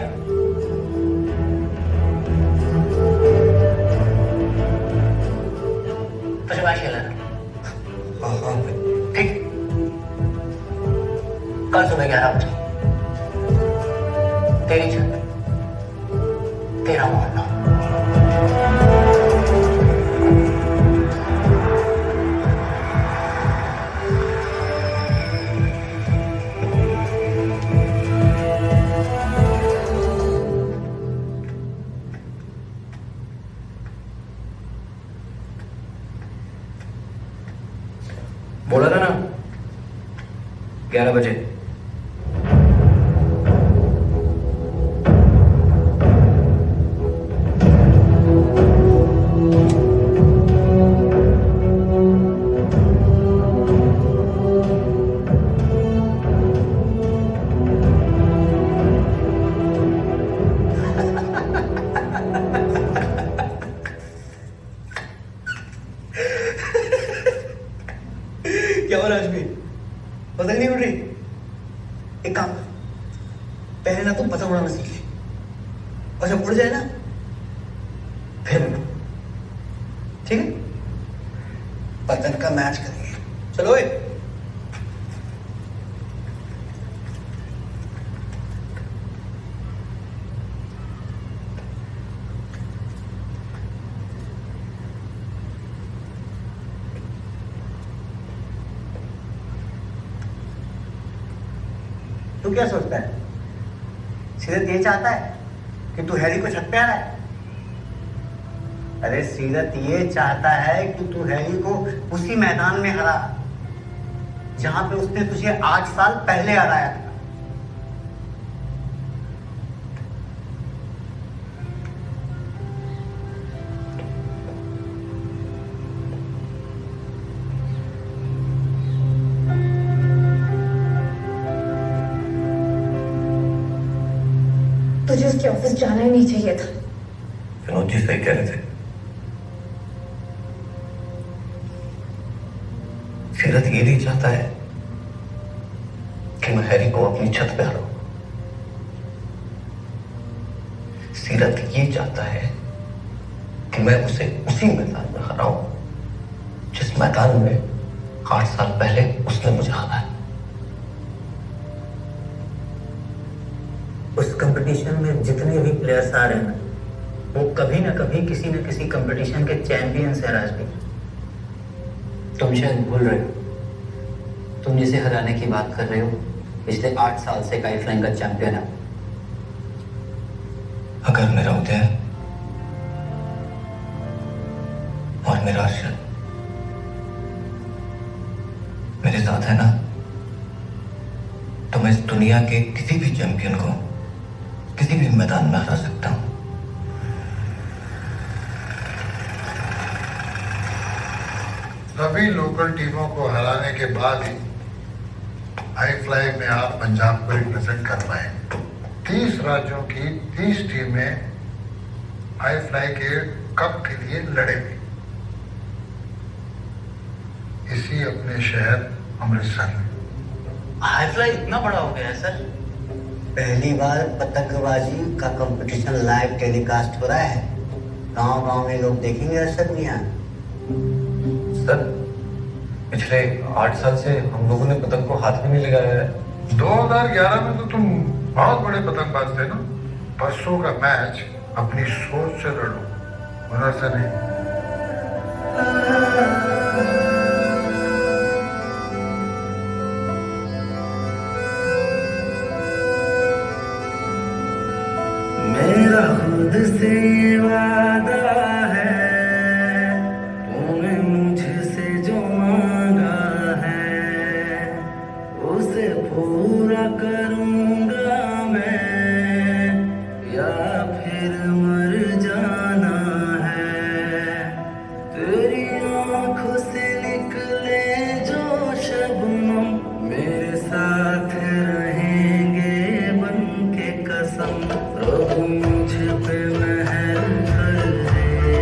शाबाश लेना। हाँ ठीक, कल सुबह 11 बजे तेरी छत, तेरा मोहल्ला। बोला था ना 11 बजे। क्या हो राजवीर, पतंग नहीं उड़ रही? एक काम कर, पहले ना तुम पतंग उड़ाना सीख ले, और जब उड़ जाए ना फिर उड़ो, ठीक है? पतंग का मैच करेंगे, चलो ए। तू क्या सोचता है? सीरत ये चाहता है कि तू हैरी को छत पे हराए? अरे सीरत ये चाहता है कि तू हैरी को उसी मैदान में हरा जहां पे उसने तुझे 8 साल पहले हराया था। तुझे उसके ऑफिस जाना ही नहीं चाहिए था। विनोद जी सही कह रहे थे। सीरत ये नहीं चाहता है कि मैं हैरी को अपनी छत पे हराऊं। सीरत ये चाहता है कि मैं उसे उसी मैदान में हराऊं जिस मैदान में 8 साल पहले उसने मुझे हराया। उस कंपटीशन में जितने भी प्लेयर्स आ रहे हैं वो कभी ना कभी किसी न किसी कंपटीशन के चैंपियंस हैं राजवीर। तुम शायद भूल रहे हो, तुम जिसे हराने की बात कर रहे हो पिछले 8 साल से काइट फ्लाइंग का चैंपियन है। अगर मेरा उदय और मेरा अर्शद मेरे साथ है ना, तो मैं इस दुनिया के किसी भी चैंपियन को किसी भी मैदान में हरा सकता हूं। सभी लोकल टीमों को हराने के बाद ही हाई फ्लाई में आप पंजाब को रिप्रेजेंट कर पाए। 30 राज्यों की 30 टीमें हाई फ्लाई के कप के लिए लड़ेंगी, इसी अपने शहर अमृतसर में। हाई फ्लाई इतना बड़ा हो गया है सर। पहली बार पतंगबाजी का कंपटीशन लाइव टेलीकास्ट हो रहा है। गांव-गांव में लोग देखेंगे अर्शद मियां। सर पिछले 8 साल से हम लोगों ने पतंग को हाथ में नहीं लगाया है। 2011 में तो तुम बहुत बड़े पतंगबाज थे ना। परसों का मैच अपनी सोच से लड़ो, हुनर से नहीं। मेरा खुद से वादा है, तूने मुझसे जो मांगा है उसे पूरा करूंगा मैं, या फिर मर जाना है। तेरी आंखों से निकले जो शबनम मेरे साथ रहेंगे बनके कसम। प्रभु मुझ पे महर कर दे,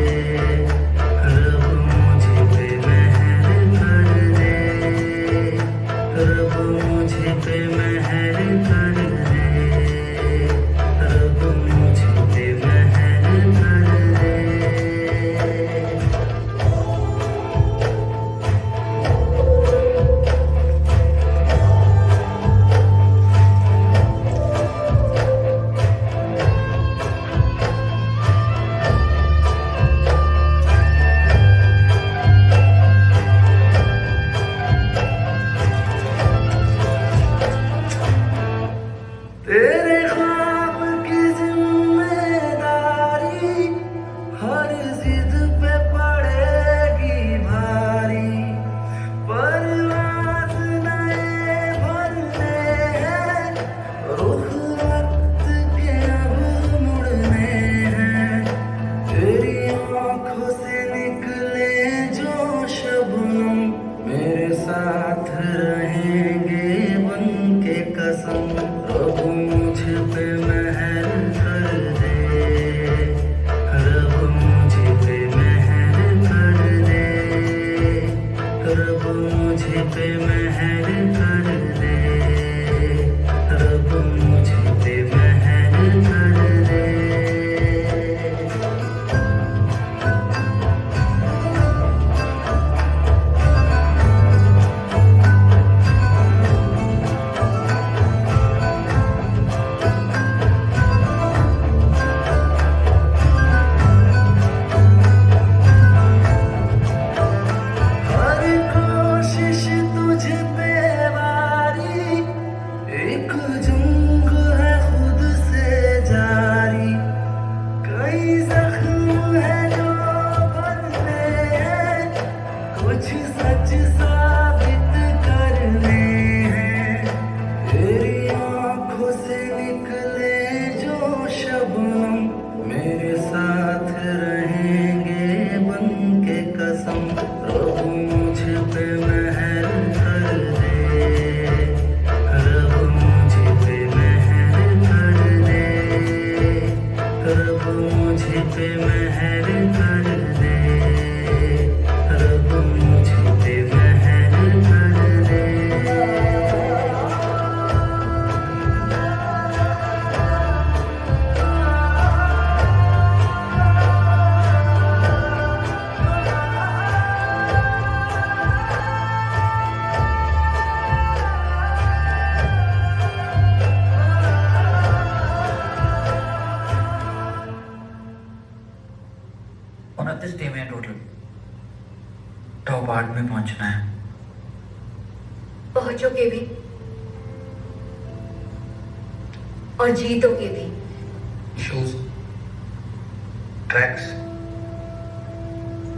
पे मेहर कर दे, रब मुझ पे मेहर कर दे। उनतीस टीमें हैं टोटल, टॉप 8 में पहुंचना है। पहुंचोगे भी और जीतोगे भी। शूज, ट्रैक्स,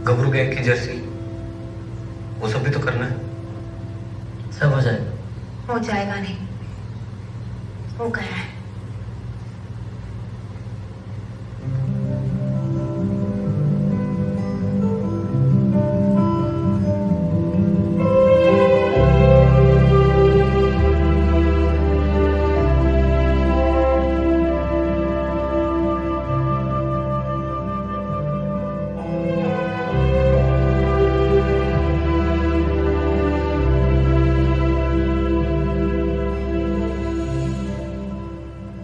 गबरू गैंग की जर्सी, वो सब भी तो करना है। सब हो जाएगा। हो जाएगा नहीं, हो गया है।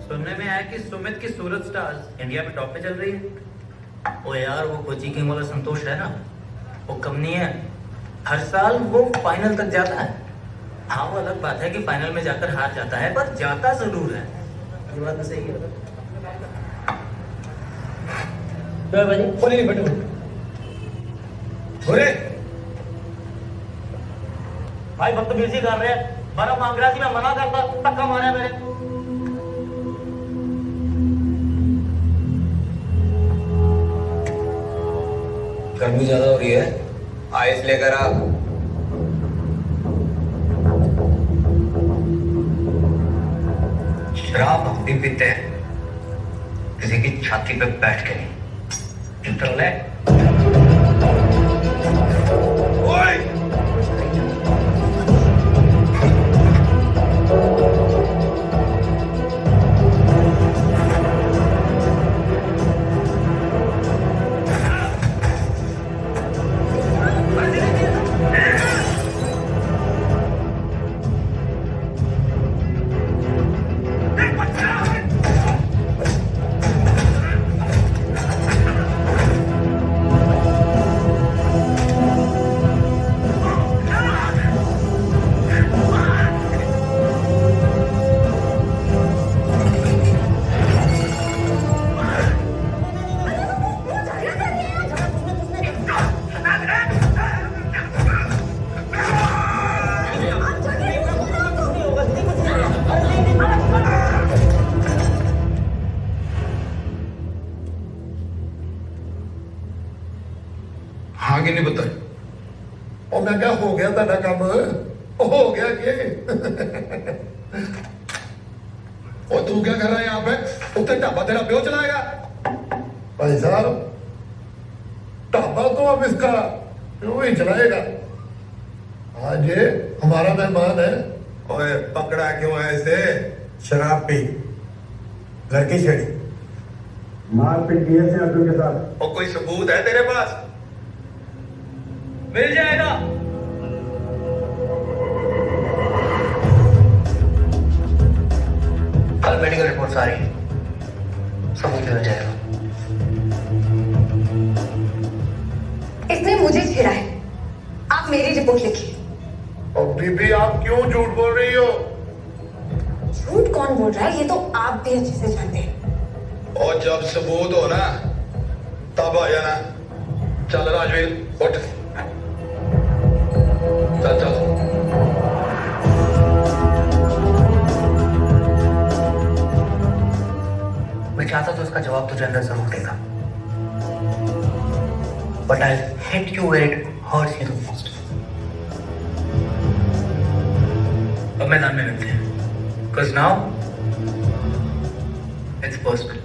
सुनने में आया कि सुमित की सूरत स्टार्स इंडिया में टॉप पे चल रही है। ओ यार, वो कोची किंग वाला संतोष है ना, वो कम नहीं है, हर साल वो फाइनल तक जाता है। हाँ, वो अलग बात है कि फाइनल में जाकर हार जाता है, पर जाता जरूर है। ये बात तो सही है। तो भाई बोले नहीं बैठो बोले भाई, बदतमीजी कर रहे हैं। बड़ा मांग रहा थी, मैं मना करता, धक्का मारा मेरे। गर्मी ज्यादा हो रही है, आइस लेकर आ। शराब हम भी पीते हैं, किसी की छाती पे बैठ के नहीं। चुप ले। हाँ कि नहीं बताए? और मैं क्या हो गया तेरा काम? हो गया के? और तू क्या कर रहा है यहाँ पे? उत्ते ढाबा तेरा प्यो चलाएगा? भाई साहब, ढाबा तो अब इसका प्यो ही चलाएगा। आज ये हमारा मेहमान है। ओए, पकड़ा क्यों है इसे? शराब पी, लड़की छेड़ी, मारपीट की है अब्दुल के साथ। और कोई सबूत है तेरे पास? मिल जाएगा। कल मेडिकल रिपोर्ट आ रही है, सबूत मिल जाएगा। इसने मुझे छेड़ा है, आप मेरी रिपोर्ट लिखिए। और बीबी, आप क्यों झूठ बोल रही हो? झूठ कौन बोल रहा है, ये तो आप भी अच्छे से जानते हैं। और जब सबूत हो ना, तब आ जाना। चल राजवीर, उठ, चल चल। मैं चाहता तो इसका जवाब तुझे अंदर जरूर देगा, but I hit you where it hurts you the most. अब मैदान में मिलते हैं, because now it's personal.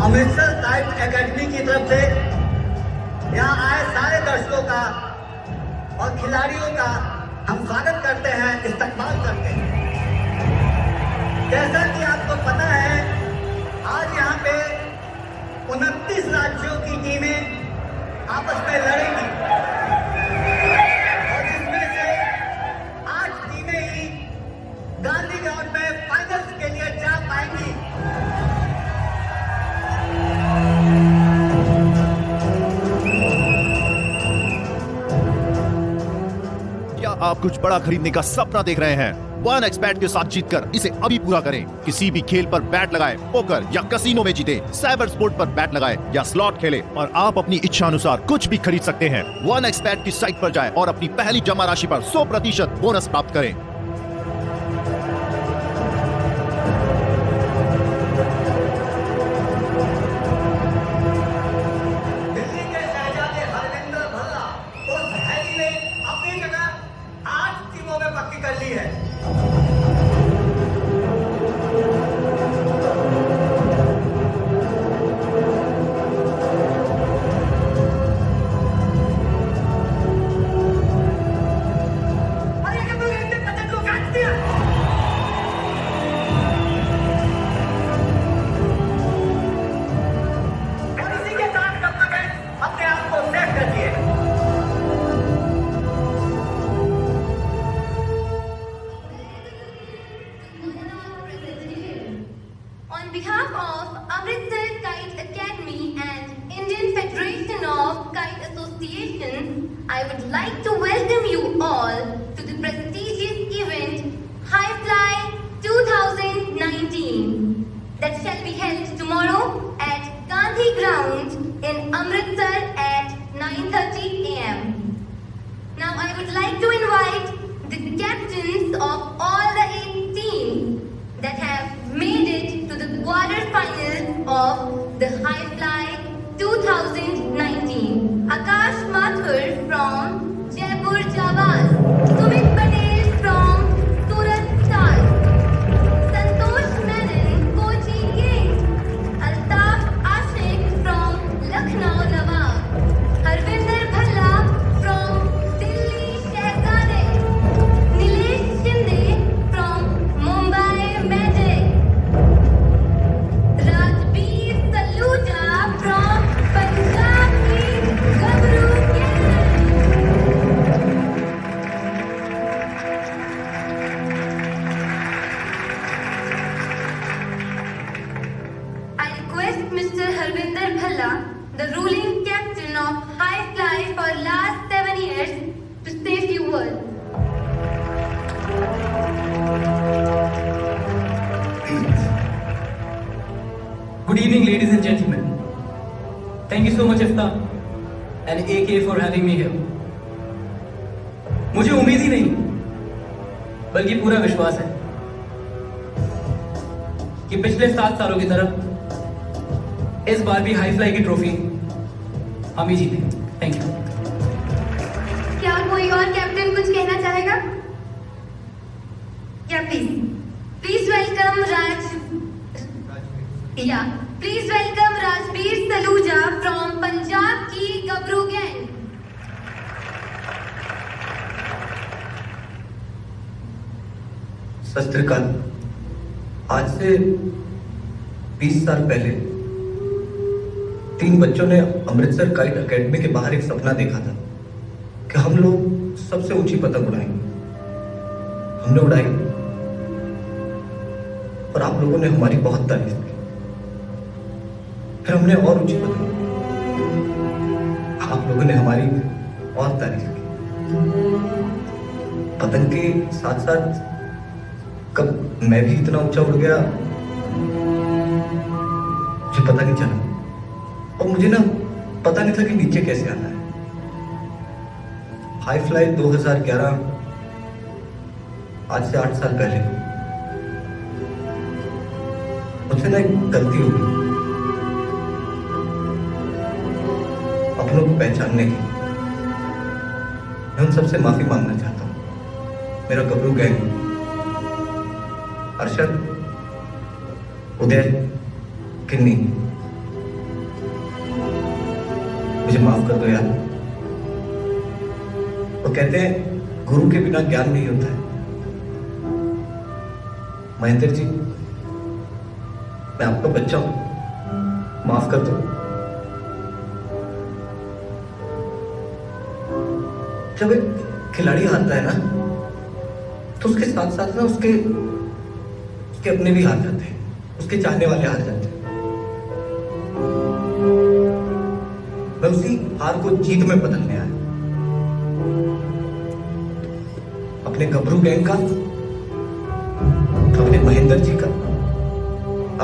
Amritsar kite academy की तरफ से यहाँ आए सारे दर्शकों का और खिलाड़ियों का हम स्वागत करते हैं, इस्तकबाल करते हैं। जैसा कि आपको पता है, आज यहाँ पे 29 राज्यों की टीमें आपस में लड़ेंगी और जिसमें से 8 टीमें ही गांधी ग्राउंड में फाइनल्स के लिए जा पाएंगी। क्या आप कुछ बड़ा खरीदने का सपना देख रहे हैं? 1xBet के साथ जीतकर इसे अभी पूरा करें। किसी भी खेल पर बैट लगाएं, पोकर या कसिनो में जीते, साइबर स्पोर्ट पर बैट लगाएं या स्लॉट खेलें और आप अपनी इच्छा अनुसार कुछ भी खरीद सकते हैं। 1xBet की साइट पर जाएं और अपनी पहली जमा राशि पर 100% बोनस प्राप्त करें। दिल्ली के शहजादे हरविंदर भल्ला उस हैरी ने अपनी जगह 8 टीमों में पक्की कर ली है। और इसी के साथ गवर्नमेंट अपने आप को सेट करती है। On behalf of Amritsar Kite Academy and Indian Federation of Kite Association, I would like to welcome you all to the prestigious event High Fly 2019 that shall be held tomorrow at Gandhi Ground in Amritsar at 9:30 a.m. Now I would like to invite the captains of all the 8 teams that have made it to the quarterfinals of the High Fly 2019. Akash Mathur from Jaipur Jawaz, Sumit Patel from Surat Stars, Santosh Menon, Kochi Kings, Altaf Ashik from Lucknow Nawab, Harvinder Bhalla from Delhi Shehzade, Nilesh Shinde from Mumbai Magic, Rajbir Saluja from Punjab ki Gabru Gang. I request Mr. Harvinder Bhalla, the ruling captain of High Fly for last 7 years, to say a few words. Good evening, ladies and gentlemen. Thank you so much, Ifta and AK for having me here. मुझे उम्मीद ही नहीं, बल्कि पूरा विश्वास है कि पिछले 7 सालों की तरह इस बार भी हाई फ्लाई की ट्रॉफी हम ही जीतेंगे। Thank you. क्या कोई और कैप्टन कुछ कहना चाहेगा? या please welcome please welcome Rajbir Saluja from Punjab की गबरू गैंग। सत श्री अकाल। आज से 20 साल पहले 3 बच्चों ने अमृतसर काइट एकेडमी के बाहर एक सपना देखा था कि हम लोग सबसे ऊंची पतंग उड़ाएंगे। हमने उड़ाई और आप लोगों ने हमारी बहुत तारीफ की। फिर हमने और ऊंची पतंग, आप लोगों ने हमारी और तारीफ की। पतंग के साथ साथ कब मैं भी इतना ऊंचा उड़ गया मुझे पता नहीं चला, और मुझे ना पता नहीं था कि नीचे कैसे आना है। हाई फ्लाई 2011 आज से 8 साल पहले मुझसे ना एक गलती हो गई अपनों को पहचानने की। मैं उन सबसे माफी मांगना चाहता हूं। मेरा गबरू गैंग, अर्शद, उदय, किन्नी, मुझे माफ कर दो यार। वो कहते हैं गुरु के बिना ज्ञान नहीं होता है। महेंद्र जी, मैं आपका बच्चा हूं, माफ कर दो। जब एक खिलाड़ी हारता है ना, तो उसके साथ साथ ना उसके अपने भी हार जाते हैं, उसके चाहने वाले हार जाते हैं। मैं उसी हार को जीत में बदलने आया, अपने गबरू गैंग का, अपने महेंद्र जी का,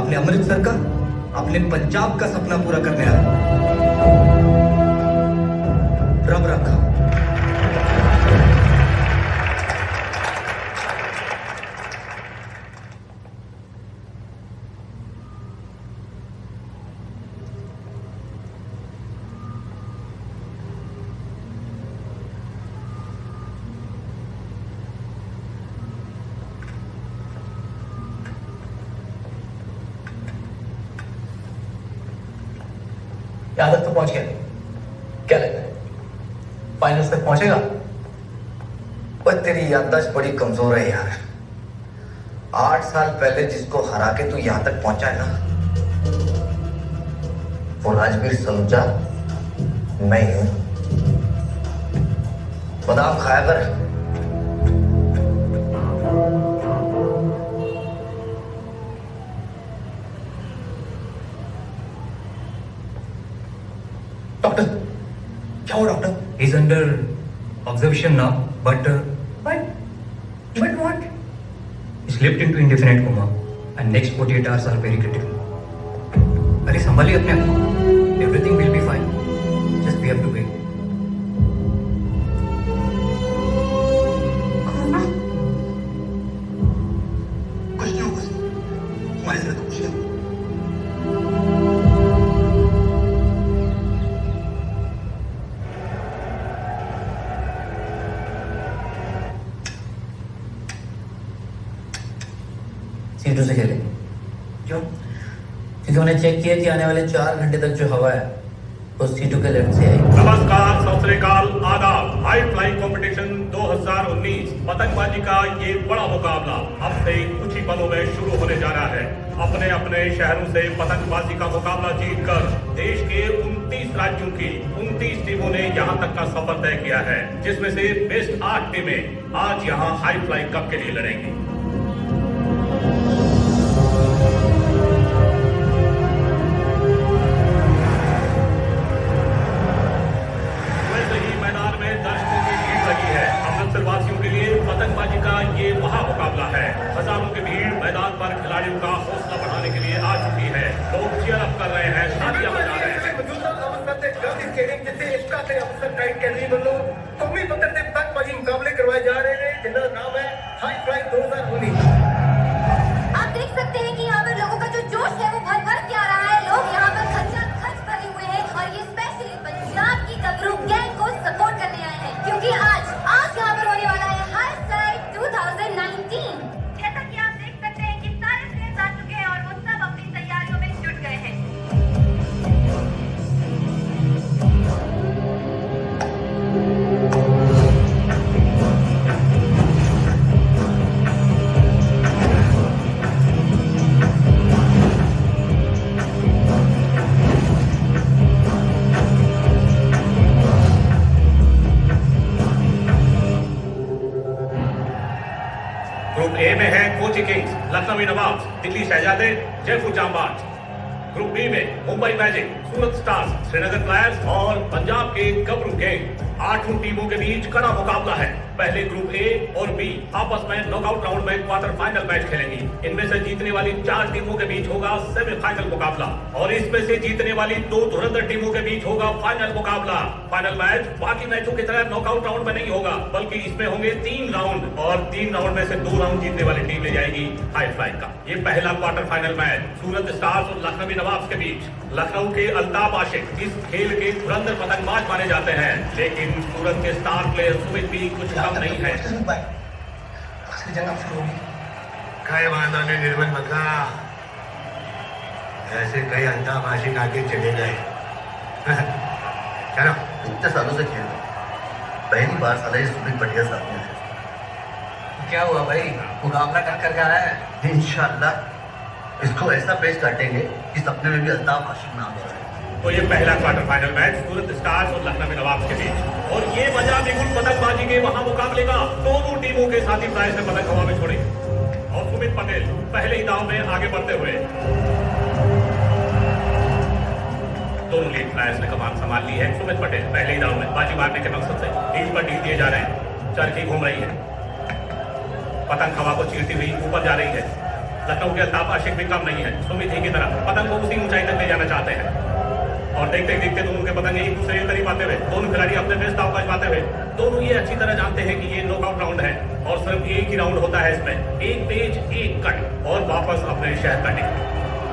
अपने अमृतसर का, अपने पंजाब का सपना पूरा करने आया। रब रखा। यहाँ तक तो पहुंच गया, क्या लगता है फाइनल्स तक पहुंचेगा? पर तेरी याददाश्त बड़ी कमजोर है यार। 8 साल पहले जिसको हरा के तू यहां तक पहुंचा है ना, वो राजवीर सलूजा मैं ही हूं। बादाम खाया कर। डॉक्टर, क्या हुआ doctor? He's under observation now, but what? he slipped into indefinite coma, and next 48 hours are very critical. अरे संभालिए अपने आप को. Everything will be fine. Just we have to wait. कुछ नहीं होगा, हमारे साथ कुछ नहीं होगा। सीटों से खेले। क्यों? क्योंकि उन्हें चेक किया कि आने वाले 4 घंटे तक जो हवा है वो सीटों के लेफ्ट से आएगी। नमस्कार, सत श्री अकाल, आदाब। हाई फ्लाइंग कंपटीशन 2019 पतंगबाजी का ये बड़ा मुकाबला अब से कुछ ही पलों में शुरू होने जा रहा है। अपने अपने शहरों से पतंगबाजी का मुकाबला जीतकर देश के 29 राज्यों की 29 टीमों ने यहाँ तक का सफर तय किया है, जिसमें से बेस्ट 8 टीमें आज यहाँ हाई फ्लाइंग कप के लिए लड़ेंगी। वासियों के लिए पतंगबाजी का ये महामुकाबला है। हजारों की भीड़ मैदान पर खिलाड़ियों का हौसला बढ़ाने के लिए आ चुकी है। लोग चीयर अप कर रहे हैं, तालियां बजा रहे हैं। कौमी पत्थर से पतंगबाजी मुकाबले करवाए जा रहे हैं, जिनका नाम है हाई फ्लाइंग 2019। आप देख सकते हैं कि यहाँ पर लोगों का जो जोश है वो भर भर के आ रहा है। लोग यहाँ पर खच भरे हुए हैं और ये स्पेशली पंजाब की गबरू गैंग को सपोर्ट करने आए हैं, क्योंकि आज यहाँ पर होने वाला है हाई फ्लाइंग 2019। जैसा कि आप देख सकते हैं कि सारे प्लेयर्स आ चुके हैं और वो सब अपनी तैयारियों में जुट गए हैं। ग्रुप ए में है कोची किंग्स, लखनवी नवाब्स, दिल्ली शहजादे, जयपुर जांबाज। ग्रुप बी में मुंबई मैजिक, सूरत स्टार्स, श्रीनगर फ्लायर्स और पंजाब के गबरू गैंग। 8 टीमों के बीच कड़ा मुकाबला है। पहले ग्रुप ए और बी आपस में नॉकआउट राउंड में क्वार्टर फाइनल मैच खेलेंगी। इनमें से जीतने वाली 4 टीमों के बीच होगा सेमीफाइनल मुकाबला और इसमें से जीतने वाली 2 धुरंधर टीमों के बीच होगा फाइनल मुकाबला। फाइनल मैच बाकी मैचों की तरह नॉकआउट राउंड में नहीं होगा, बल्कि इसमें होंगे 3 राउंड और 3 राउंड में से 2 राउंड जीतने वाली टीम ले जाएगी हाई फ्लाइंग का। ये पहला क्वार्टर फाइनल मैच सूरत स्टार्स और लखनवी नवाब्स के बीच। लखनऊ के अल्ताफ आशिक इस खेल के धुरंधर पतंगबाज माने जाते हैं, लेकिन सूरत के स्टार प्लेयर सुमित भी कुछ कम नहीं है। काय वादाने निर्बल बता, ऐसे कई अल्ताफ आशिक आके चले गए। चलो, इतने सालों से खेल पहली बार साला ये सुमित बढ़िया सामने है। क्या हुआ भाई, मुकाबला कर जा रहा है? इंशाल्लाह इसको ऐसा पेश काटेंगे कि सपने में भी अल्ताफ आशिक नाम हो रहा है। तो ये पहला क्वार्टर फाइनल मैच सूरत स्टार्स और लखनऊ नवाब्स के बीच, और ये वजह बिल्कुल पतंगबाजी के वहां मुकाबले का दोनों टीमों के साथी फ्लायर्स ने पतंग हवा में छोड़ी और सुमित पटेल पहले ही दांव में आगे बढ़ते हुए दोनों लीड फ्लायर्स ने कमान संभाल ली है। सुमित पटेल पहले ही दांव में बाजी मारने के मकसद से हील पर ढील दिए जा रहे हैं। चरखी घूम रही है, पतंग हवा को चीरती हुई ऊपर जा रही है। लखनऊ के अल्ताफ आशिक भी कम नहीं है, सुमित ही की तरह पतंग को उसी ऊंचाई तक ले जाना चाहते हैं और देखते ही देखते दोनों के पतंग एक दूसरे के करीब आते हुए दोनों खिलाड़ी अपने बेस्ट दांव आजमाते हुए दोनों ये अच्छी तरह जानते हैं कि ये नॉकआउट राउंड है और सिर्फ एक ही राउंड होता है इसमें, एक पेज एक कट और वापस अपने शहर कटिंग।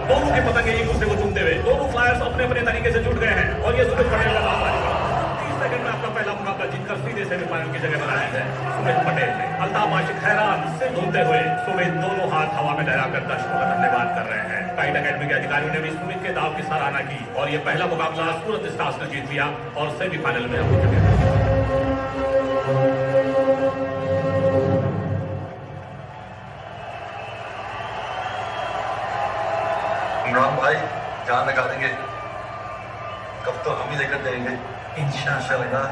दोनों के पतंग एक दूसरे को चूमते हुए दोनों फ्लायर्स अपने अपने तरीके से जुट गए हैं और ये सुमित पटेल का दांव है। 30 सेकंड में अपना पहला मुकाबला जीतकर सीधे सेमीफाइनल की जगह बना ली है सुमित पटेल ने। अल्ताफ आशिक हैरान से घूमते हुए सुमित दोनों हाथ हवा में लहराकर दर्शकों का धन्यवाद कर रहे हैं। काइट अकेडमी के अधिकारियों ने भी सुमित के दांव की सराहना की और ये पहला मुकाबला सूरत स्टार्स ने जीत लिया और सेमीफाइनल में अपनी जगह। इमरान भाई जान लगा देंगे, कब तो हम ही लेकर जाएंगे इंशाअल्लाह।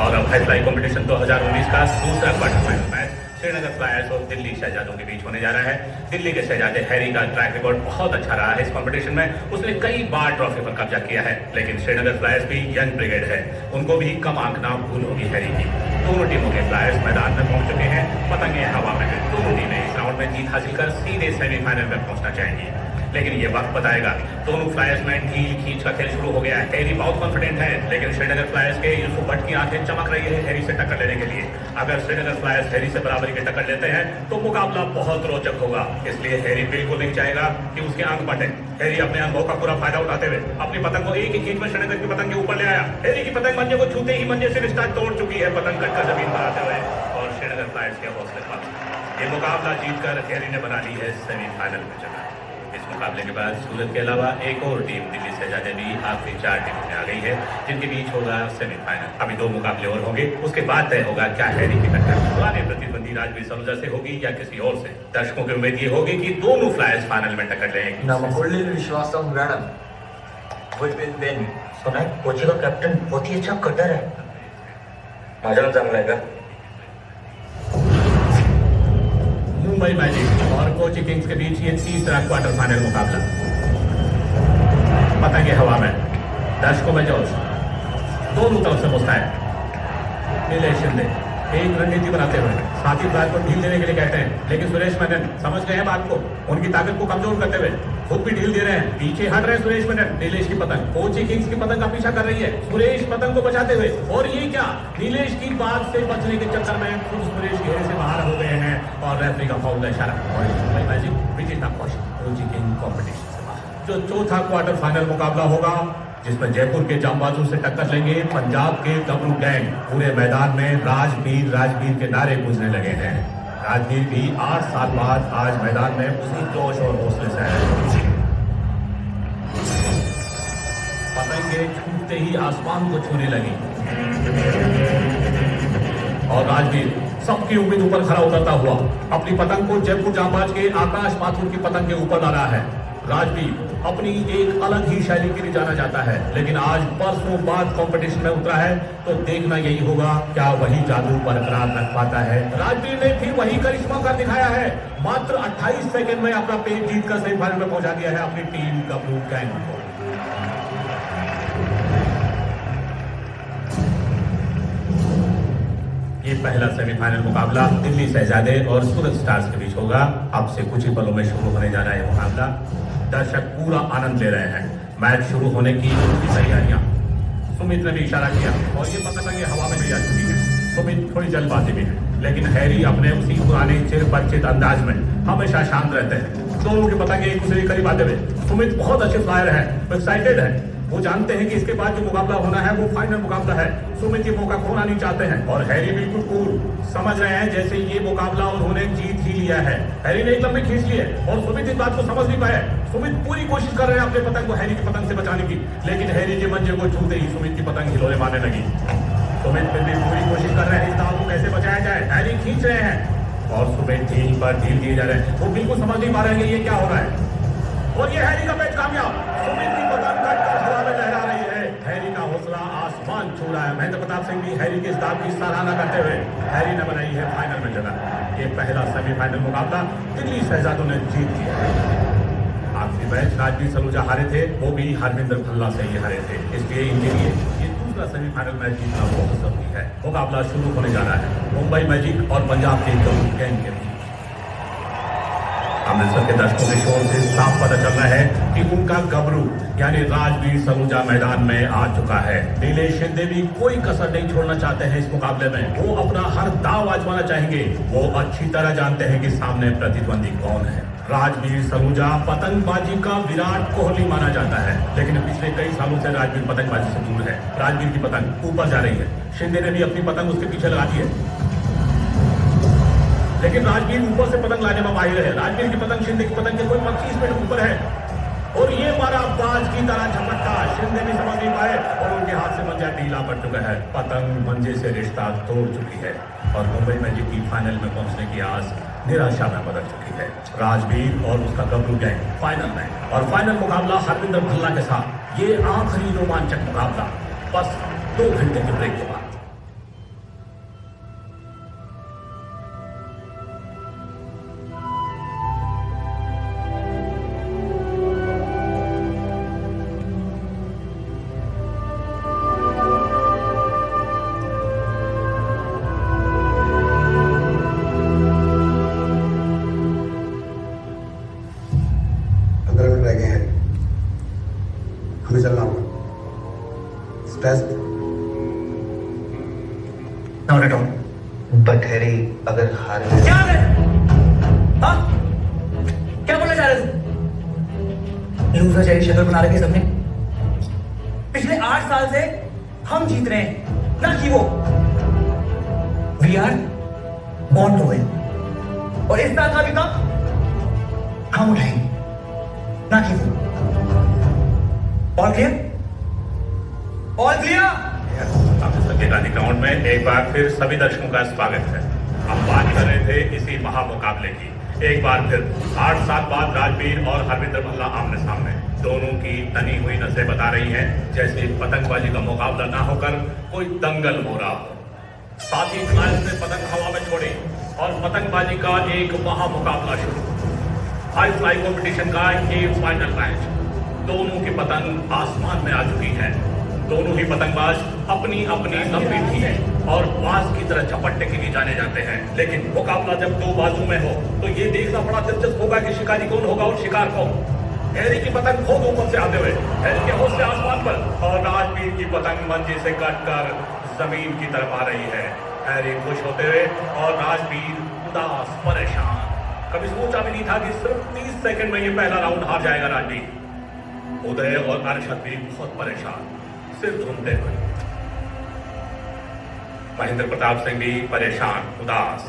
और अब हाईफ्लाई कंपटीशन 2019 का दूसरा quarter final match Srinagar flyers और दिल्ली शहजादों के बीच होने जा रहा है। दिल्ली के शहजादे हैरी का ट्रैक रिकॉर्ड बहुत अच्छा रहा है इस कंपटीशन में, उसने कई बार ट्रॉफी पर कब्जा किया है। लेकिन श्रीनगर फ्लायर्स भी यंग ब्रिगेड है, उनको भी कम आंकना भूल होगी हैरी की। दोनों टीमों के फ्लायर्स मैदान में पहुंच चुके हैं, पतंगे हवा में है। दोनों टीमें इस राउंड में जीत हासिल कर सीधे सेमीफाइनल में पहुंचना चाहेंगी, लेकिन ये वक्त बताएगा। दोनों फ्लायर्स में ढील खींच का खेल शुरू हो गया है। हैरी बहुत कॉन्फिडेंट है, लेकिन श्रीनगर फ्लायर्स के यूसुफ भट्ट की आंखें चमक रही है हैरी से टक्कर लेने के लिए। अगर श्रीनगर फ्लायर्स हैरी से बराबरी की टक्कर लेते हैं तो मुकाबला बहुत रोचक होगा, इसलिए हैरी बिल्कुल नहीं चाहेगा कि उसके आंख बटे। हैरी अपने अनुभव का पूरा फायदा उठाते हुए अपनी पतंग को एक ही खींच में श्रीनगर की पतंग के ऊपर ले आया। हैरी की पतंग मंजे को छूते ही मंजे से रिश्ता तोड़ चुकी है, पतंग कटकर जमीन पर आते हुए और श्रीनगर फ्लायर्स के हौसले पर ये मुकाबला जीतकर हैरी ने बना ली है सेमीफाइनल में जगह। इस मुकाबले के बाद सूरत के अलावा एक और टीम दिल्ली शहजादे भी आखिरी 4 टीमों में आ गई है, जिनके बीच होगा सेमीफाइनल। अभी 2 मुकाबले और होंगे, उसके बाद तय होगा क्या हैरी की टक्कर पुराने प्रतिद्वंदी राजवीर सलूजा से होगी या किसी और से। दर्शकों की उम्मीद ये होगी कि दोनों फ्लायर्स फाइनल में टक्कर लेंगे। नमकोल्ली विश्वासम मैडम विल विन। सुना है कोची का कैप्टन बहुत ही अच्छा कटर है, माझ्या चांगला आहे का? मुंबई मैजिक और कोची किंग्स के बीच ये तीसरा क्वार्टर फाइनल मुकाबला। पतंगे हवा में, दर्शकों में जोश, दोनों तरफ से मुस्ताद। नीलेश शिंदे एक रणनीति बनाते हुए साथी फ्लायर को ढील देने के लिए कहते हैं, लेकिन सुरेश मेनन समझ गए हैं बात को, उनकी ताकत को कमजोर करते हुए खुद भी ढील दे रहे हैं। पीछे हट रहे हैं सुरेश मेनन। नीलेश की पतंग कोची किंग्स की पतंग का पीछा कर रही है, सुरेश पतंग को बचाते हुए। और ये क्या, नीलेश की बात से बचने के चक्कर में खुद सुरेश घेरे से बाहर हो गए हैं और रेफरी का फाउल का इशारा। और मैजिक विजेता कोची किंग कॉम्पिटिशन से बाहर। जो चौथा क्वार्टर फाइनल मुकाबला होगा, जिसमें जयपुर के जांबाजों से टक्कर लेंगे पंजाब के डब्लू गैंग। पूरे मैदान में राजवीर राजवीर के नारे गूंजने लगे हैं। राजवीर भी 8 साल बाद आज मैदान में उसी जोश और हौसले से है। पतंगे छूटते ही आसमान को छूने लगी और राजवीर सबकी उम्मीद ऊपर खड़ा उतरता हुआ अपनी पतंग को जयपुर जांबाज के आकाश माथुर की पतंग के ऊपर डाला है। राजवीर अपनी एक अलग ही शैली के लिए जाना जाता है, लेकिन आज परसों बाद कंपटीशन में उतरा है तो देखना यही होगा क्या वही जादू बरकरार रख पाता है। राजवीर ने फिर वही करिश्मा कर दिखाया है, मात्र 28 सेकंड में अपना पेज जीतकर सेमीफाइनल में पहुंचा दिया है अपनी टीम डब्लू गैंग को। ये पहला सेमीफाइनल मुकाबला दिल्ली शहजादे और सूरत स्टार्स के बीच होगा। अब से कुछ ही पलों में शुरू होने जा रहा है मुकाबला। दर्शक पूरा आनंद ले रहे हैं। मैच शुरू होने की तैयारियां, सुमित ने भी इशारा किया और ये पतंगे हवा में भी जा चुकी है। सुमित थोड़ी जल्दबाजी में है, लेकिन हैरी अपने उसी पुराने चिर परिचित अंदाज में हमेशा शांत रहते हैं। दोनों के पतंगे एक दूसरे के करीब आते हुए सुमित बहुत अच्छे फ्लायर है, एक्साइटेड है। वो जानते हैं कि इसके बाद जो मुकाबला होना है वो फाइनल मुकाबला है। सुमित ये मौका खोना नहीं चाहते हैं और हैरी बिल्कुल कूल समझ रहे हैं जैसे ये मुकाबला उन्होंने जीत ही लिया है। हैरी ने एक लंबे खींच लिए और सुमित इस बात को समझ नहीं पाया। सुमित पूरी कोशिश कर रहे हैं अपने पतंग को हैरी की पतंग से बचाने की, लेकिन हैरी के मंजे को छूते ही सुमित की पतंग हिलौले मारने लगी। सुमित फिर भी पूरी कोशिश कर रहे हैं इस दाव को कैसे बचाया जाए। हैरी खींच रहे हैं और सुमित ढील पर ढील दिए जा रहे हैं। वो बिल्कुल समझ नहीं पा रहे हैं कि ये क्या हो रहा है। और ये हैरी का मैच कामयाब। सुमित की पतंग कटकर हवा में लहरा रही है। हैरी का हौसला आसमान छू रहा है। महेंद्र प्रताप सिंह भी हैरी के इस दाव की सराहना करते हुए हैरी ने बनाई है फाइनल में जगह। ये पहला सेमीफाइनल मुकाबला दिल्ली शहजादों ने जीत लिया। आखिरी मैच राजवीर सलूजा हारे थे, वो भी हरविंदर भल्ला से ही हारे थे। इसलिए इनके लिए ये दूसरा सेमीफाइनल मैच जीतना बहुत जरूरी है। मुकाबला शुरू होने जा रहा है मुंबई मैजिक और पंजाब के गैंग के बीच। अमृतसर के दर्शकों के शोर से साफ पता चल रहा है कि उनका गबरू यानी राजवीर सलूजा मैदान में आ चुका है। नीलेश शिंदे भी कोई कसर नहीं छोड़ना चाहते हैं इस मुकाबले में। वो अपना हर दाव आजमाना चाहेंगे। वो अच्छी तरह जानते हैं कि सामने प्रतिद्वंदी कौन है। राजवीर सलूजा पतंगबाजी का विराट कोहली माना जाता है, लेकिन पिछले कई सालों से राजवीर पतंगबाजी से दूर है। राजवीर की पतंग ऊपर जा रही है। शिंदे ने भी अपनी पतंग उसके पीछे लगा दी है, लेकिन राजवीर ऊपर से पतंग लाने में माहिर है। राजवीर की पतंग शिंदे की पतंग के कोई 25 फीट ऊपर है और ये मारा बाज की तरह झपटता। शिंदे भी समझ नहीं पाए और उनके हाथ से मंजा ढीला पड़ चुका है। पतंग मंजे से रिश्ता तोड़ चुकी है और मुंबई मैजिक की फाइनल में पहुंचने की आस निराशा में बदल चुकी है। राजवीर और उसका गबरू गैंग फाइनल में, और फाइनल मुकाबला हरविंदर भल्ला के साथ। ये आखिरी रोमांचक मुकाबला बस 2 घंटे के ब्रेक के बाद। हमें चलना होगा। Stressed? Not at all. But Harry अगर हार गए क्या है? हाँ? क्या बोलने जा रहे थे? लूजर जैसी शक्ल बना रखी सबने। पिछले 8 साल से हम जीत रहे हैं, ना कि वो। We are born to win. और इस साल का भी कप हम उठाएंगे, ना कि वो। All clear? All clear? Amritsar Gandhi ground में एक बार फिर सभी दर्शकों का स्वागत है। हम बात कर रहे थे इसी महामुकाबले की। एक बार फिर 8 साल बाद राजवीर और हरविंदर भल्ला आमने सामने। दोनों की तनी हुई नसें बता रही हैं जैसे पतंगबाजी का मुकाबला ना होकर कोई दंगल हो रहा हो। साथ ही खिलाड़ियों ने पतंग हवा में छोड़ी और पतंगबाजी का एक महामुकाबला शुरू। हाई फ्लाई कॉम्पिटिशन का ये फाइनल मैच। दोनों की पतंग आसमान में आ चुकी है। दोनों ही पतंगबाज अपनी अपनी लंबी थी और बाज की तरह झपटने के लिए जाने जाते हैं। लेकिन मुकाबला जब 2 बाजू में हो तो ये देखना बड़ा दिलचस्प होगा कि शिकारी कौन होगा और शिकार कौन। हैरी की पतंग खूब ऊपर से आते हुए हैरी के होश से आसमान पर, और राजवीर की पतंग मंजे से कटकर जमीन की तरफ आ रही है। हैरी खुश होते हुए और राजवीर उदास परेशान। कभी सोचा भी नहीं था कि सिर्फ 30 सेकंड में ये पहला राउंड हार जाएगा राजवीर। उदय और अर्शद भी बहुत परेशान, सिर धूमते हुए। महेंद्र प्रताप सिंह भी परेशान, उदास।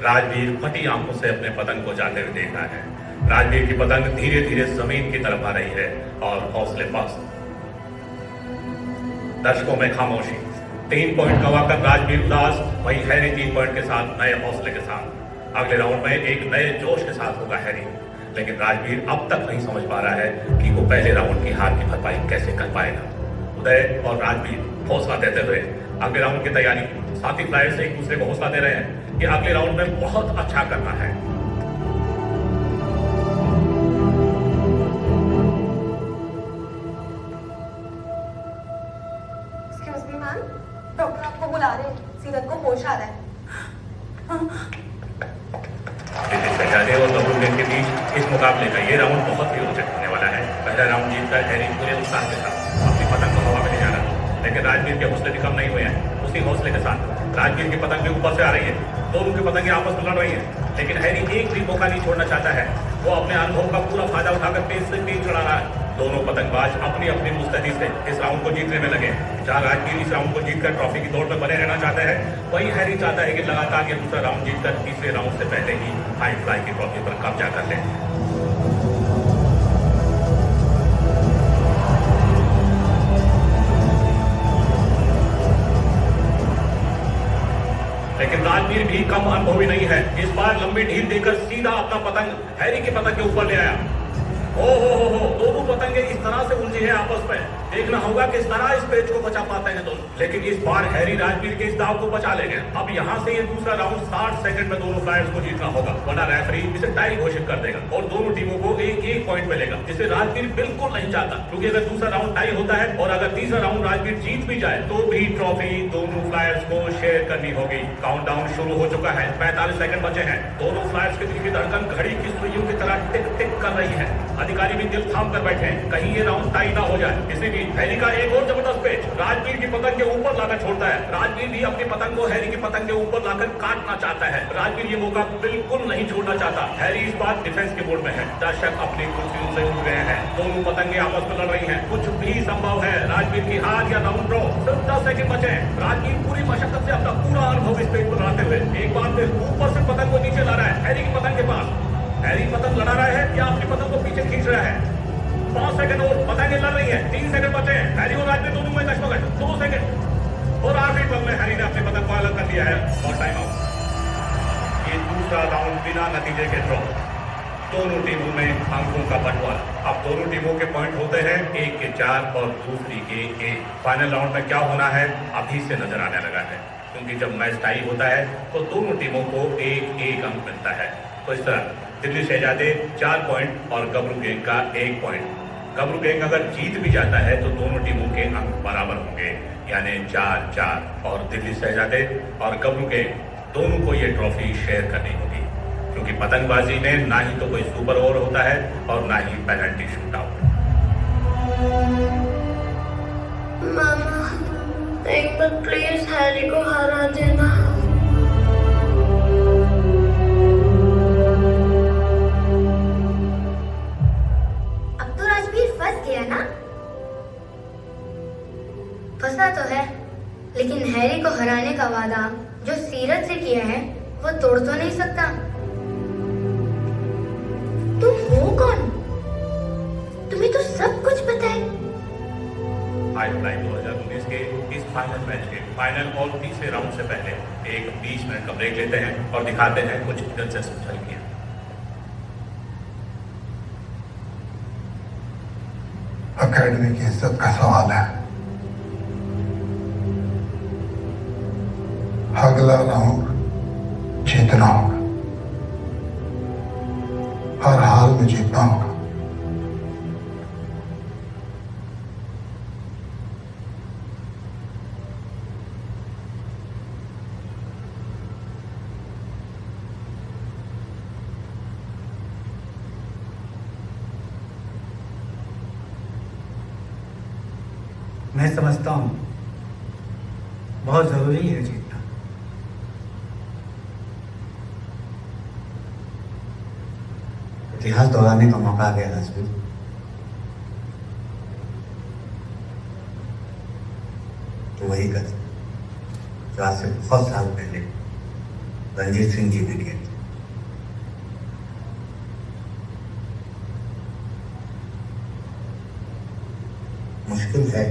राजवीर फटी आंखों से अपने पतंग को जाते हुए देख रहा है। राजवीर की पतंग धीरे धीरे जमीन की तरफ आ रही है और हौसले पस्त। दर्शकों में खामोशी। 3 पॉइंट गंवाकर राजवीर उदास, वहीं हैरी 3 पॉइंट के साथ नए हौसले के साथ। अगले राउंड में एक नए जोश के साथ होगा हैरी, लेकिन राजवीर अब तक नहीं समझ पा रहा है कि वो पहले राउंड की हार की भरपाई कैसे कर पाएगा। उदय और राजवीर हौसला देते हुए अगले राउंड की तैयारी। साथी प्लेयर्स एक दूसरे को हौसला दे रहे हैं कि अगले राउंड में बहुत अच्छा करना है। एक्सक्यूज मी मैम, डॉक्टर आपको बुला रहे हैं। सीरत को होश आ रहा है। और गबरू गैंग के बीच इस मुकाबले का ये राउंड बहुत ही रोचक होने वाला है। पहला राउंड जीतकर हैरी पूरे उत्साह के साथ अपनी पतंग को हवा में ले जा रहा है, लेकिन राजवीर के हौसले भी कम नहीं हुए हैं। उसी हौसले के साथ राजवीर की पतंग भी ऊपर से आ रही है। दोनों की पतंगें आपस में लड़ रही हैं, लेकिन हैरी एक भी मौका नहीं छोड़ना चाहता है। वो अपने अनुभव का पूरा फायदा उठाकर तेज से तेज चढ़ा रहा है। दोनों पतंगबाज अपनी अपनी मुस्तैदी से इस राउंड को जीतने में लगे। जहां राजवीर इस राउंड को जीतकर ट्रॉफी की दौड़ में बने रहना चाहते हैं, वहीं हैरी चाहता है कि लगातार ये दूसरा राउंड जीतकर तीसरे राउंड से पहले ही हाई फ्लाई की ट्रॉफी पर कब्जा कर ले। लेकिन राजवीर भी कम अनुभवी नहीं है। इस बार लंबी ढील देकर सीधा अपना पतंग हैरी के पतंग के ऊपर ले आया। हो दोनों पतंगे इस तरह से उलझी है आपस में। देखना होगा किस तरह इस पेच को बचा पाते हैं दोनों। लेकिन इस बार हैरी राजवीर के इस दाव को बचा लेंगे। अब यहाँ से ये दूसरा राउंड 60 सेकंड में दोनों फ्लायर्स को जीतना होगा, वरना रेफरी इसे टाई घोषित कर देगा और दोनों टीमों को एक पॉइंट मिलेगा, जिसे राजवीर बिल्कुल नहीं चाहता। क्योंकि अगर दूसरा राउंड टाई होता है और अगर तीसरा राउंड राजवीर जीत भी जाए तो भी ट्रॉफी दोनों फ्लायर्स को शेयर करनी होगी। काउंटडाउन शुरू हो चुका है, 45 सेकंड बचे हैं। दोनों फ्लायर्स के दिल की धड़कन घड़ी की सुइयों की तरह टिक टिक कर रही है। अधिकारी भी दिल थाम कर बैठे हैं, कहीं ये राउंड टाई ना हो जाए। इसी बीच हैरी का एक और जबरदस्त पेच राजवीर की पतंग के ऊपर लाकर छोड़ता है। राजवीर भी अपनी पतंग को हैरी की पतंग के ऊपर लाकर काटना चाहता है। राजवीर ये मौका बिल्कुल नहीं छोड़ना चाहता। हैरी इस बार डिफेंस के मोड में है। दर्शक अपनी कुर्सियों से उठ गए हैं। दोनों पतंगे आपस में लड़ रही हैं। कुछ भी संभव है। राजवीर की हार या राउंड ड्रॉ। सिर्फ 10 सेकंड बचे हैं। राजवीर पूरी मशक्कत से अपना पूरा अनुभव इस पेच पर लड़ाते हुए एक बार फिर ऊपर से पतंग को नीचे ला रहा है हैरी की पतंग के पास। हैरी पतंग लड़ा रहा है या अपनी पतंग को पीछे खींच रहा है। 5 सेकंड और पतंगे लड़ रही है। 3 सेकंड बचे हैं। हैरी और राजवीर दोनों में कश्मकश। 2 सेकंड और आखिरी पल में हैरी ने अपनी पतंग को अलग कर दिया है और टाइम आउट। ये दूसरा राउंड बिना नतीजे के ड्रॉ। दोनों टीमों में अंकों का बंटवारा। अब दोनों टीमों के पॉइंट होते हैं, एक के 4 और दूसरी के 1। फाइनल राउंड में क्या होना है अभी से नजर आने लगा है, क्योंकि जब मैच टाई होता है तो दोनों टीमों को एक अंक मिलता है। तो इस तरह दिल्ली शहजादे 4 पॉइंट और गबरू गैंग का 1 पॉइंट। गबरू गैंग अगर जीत भी जाता है तो दोनों टीमों के अंक बराबर होंगे, यानी 4-4। और दिल्ली शहजादे और गबरू गैंग दोनों को ये ट्रॉफी शेयर करनी होगी, क्योंकि पतंगबाजी में ना ही तो कोई सुपर ओवर होता है और ना ही पेनल्टी शूट आउट। मामा, एक बार प्लीज हैरी को हरा देना। अब तो राजवीर फंस गया ना? फंसा तो है, लेकिन हैरी को हराने का वादा जो सीरत से किया है वो तोड़ तो नहीं सकता। तुम हो कौन? तुम्हें तो सब कुछ पता है। हाईफ्लाई 2019 के इस फाइनल मैच के फाइनल और तीसरे राउंड से पहले एक 20 मिनट का ब्रेक लेते हैं और दिखाते हैं कुछ दिलचस्प झलकियां। अकेडमी की इज्जत का सवाल है। अगला राउंड जीतना होगा, हर हाल में जीतना होगा। मैं समझता हूं बहुत जरूरी है जीतना। इतिहास दोहराने का मौका आ गया राजवीर। तो वही कर जो आज से बहुत साल पहले रणजीत सिंह जी ने किया। मुश्किल है,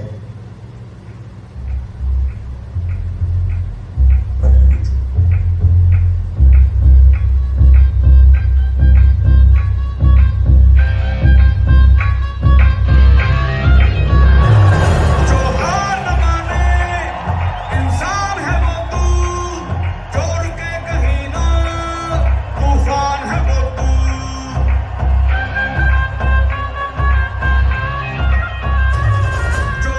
जो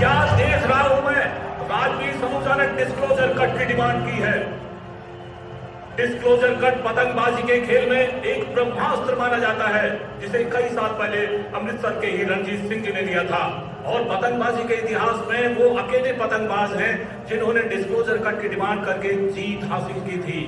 क्या देख रहा हूं मैं? राजवीर सलूजा ने डिस्क्लोजर कट की डिमांड की है। डिस्क्लोजर कट पतंगबाजी के खेल में एक ब्रह्मास्त्र माना जाता है, जिसे कई साल पहले अमृतसर के ही रणजीत सिंह जी ने लिया था। और पतंगबाजी के इतिहास में वो अकेले पतंगबाज हैं जिन्होंने डिस्क्लोजर कट की डिमांड करके जीत हासिल की थी।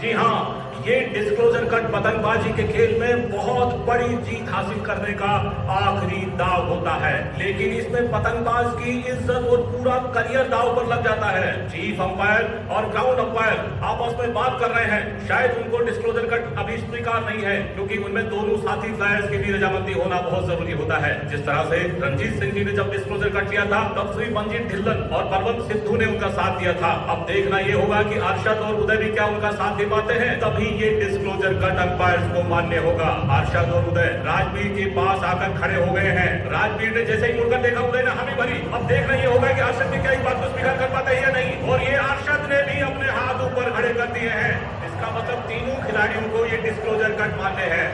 जी हाँ, ये डिस्क्लोजर कट पतंगबाजी के खेल में बहुत बड़ी जीत हासिल करने का आखिरी दाव होता है, लेकिन इसमें पतंगबाज की इज्जत और पूरा करियर दाव पर लग जाता है। चीफ अंपायर और ग्राउंड अंपायर आपस में बात कर रहे हैं। शायद उनको डिस्क्लोजर कट अभी स्वीकार नहीं है, क्योंकि उनमें दोनों साथी फ्लायर्स की भी रजामंदी होना बहुत जरूरी होता है। जिस तरह से रणजीत सिंह जी ने जब डिस्क्लोजर कट लिया था, तब श्री मंजीत ढिल्लन और बलवंत सिद्धू ने उनका साथ दिया था। अब देखना ये होगा कि अरशद और उदय भी क्या उनका साथ दे पाते हैं, तभी ये डिस्क्लोजर कट अंपायर्स को मान्य होगा। अरशद और उदय राजवीर के पास आकर खड़े हो गए हैं। राजवीर ने जैसे ही मुड़कर देखा, उदय ने हमें भरी। अब देखना ये होगा कि अरशद भी क्या इस बात को स्वीकार कर पाते हैं या नहीं। और ये अरशद ने भी अपने हाथ ऊपर खड़े कर दिए हैं। इसका मतलब तीनों खिलाड़ियों को ये डिस्क्लोजर कट मान्य है।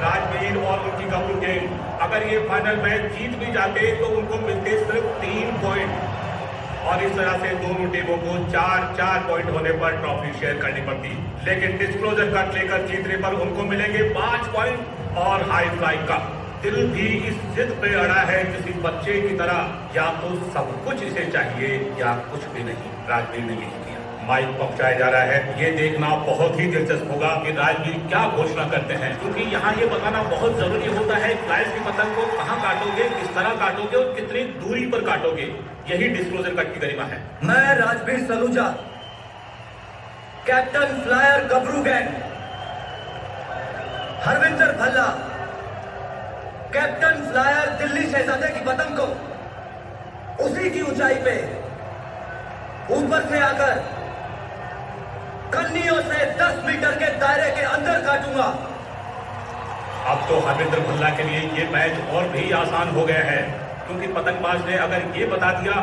राजवीर और उनकी गबरू गैंग अगर ये फाइनल मैच जीत भी जाते तो उनको मिलते सिर्फ 3 पॉइंट, और इस तरह से दोनों टीमों को 4-4 पॉइंट होने पर ट्रॉफी शेयर करनी पड़ती। लेकिन डिस्क्लोजर कट लेकर जीतने पर उनको मिलेंगे 5 पॉइंट और हाई फ्लाई कप। दिल भी इस जिद पे अड़ा है किसी बच्चे की तरह, या तो सब कुछ इसे चाहिए या कुछ भी नहीं। राजवीर ने यही किया। माइक पहुंचाया जा रहा है। ये देखना बहुत ही दिलचस्प होगा कि राजवीर क्या घोषणा करते हैं, क्योंकि यहाँ ये बताना बहुत जरूरी होता है फ्लायर्स की पतंग को कहाँ काटोगे, किस तरह काटोगे और कितनी दूरी पर काटोगे। यही डिस्क्लोजर कट की गरिमा है। मैं Rajveer Saluja, captain flyer Gabru Gang, Harvinder Bhalla, captain flyer Delhi Shahzade की पतंग को उसी की ऊंचाई पे ऊपर से आकर कन्नियों से 10 मीटर के दायरे के अंदर काटूंगा। अब तो हरविंदर भल्ला के लिए ये मैच और भी आसान हो गया है, क्योंकि पतंगबाज ने अगर ये बता दिया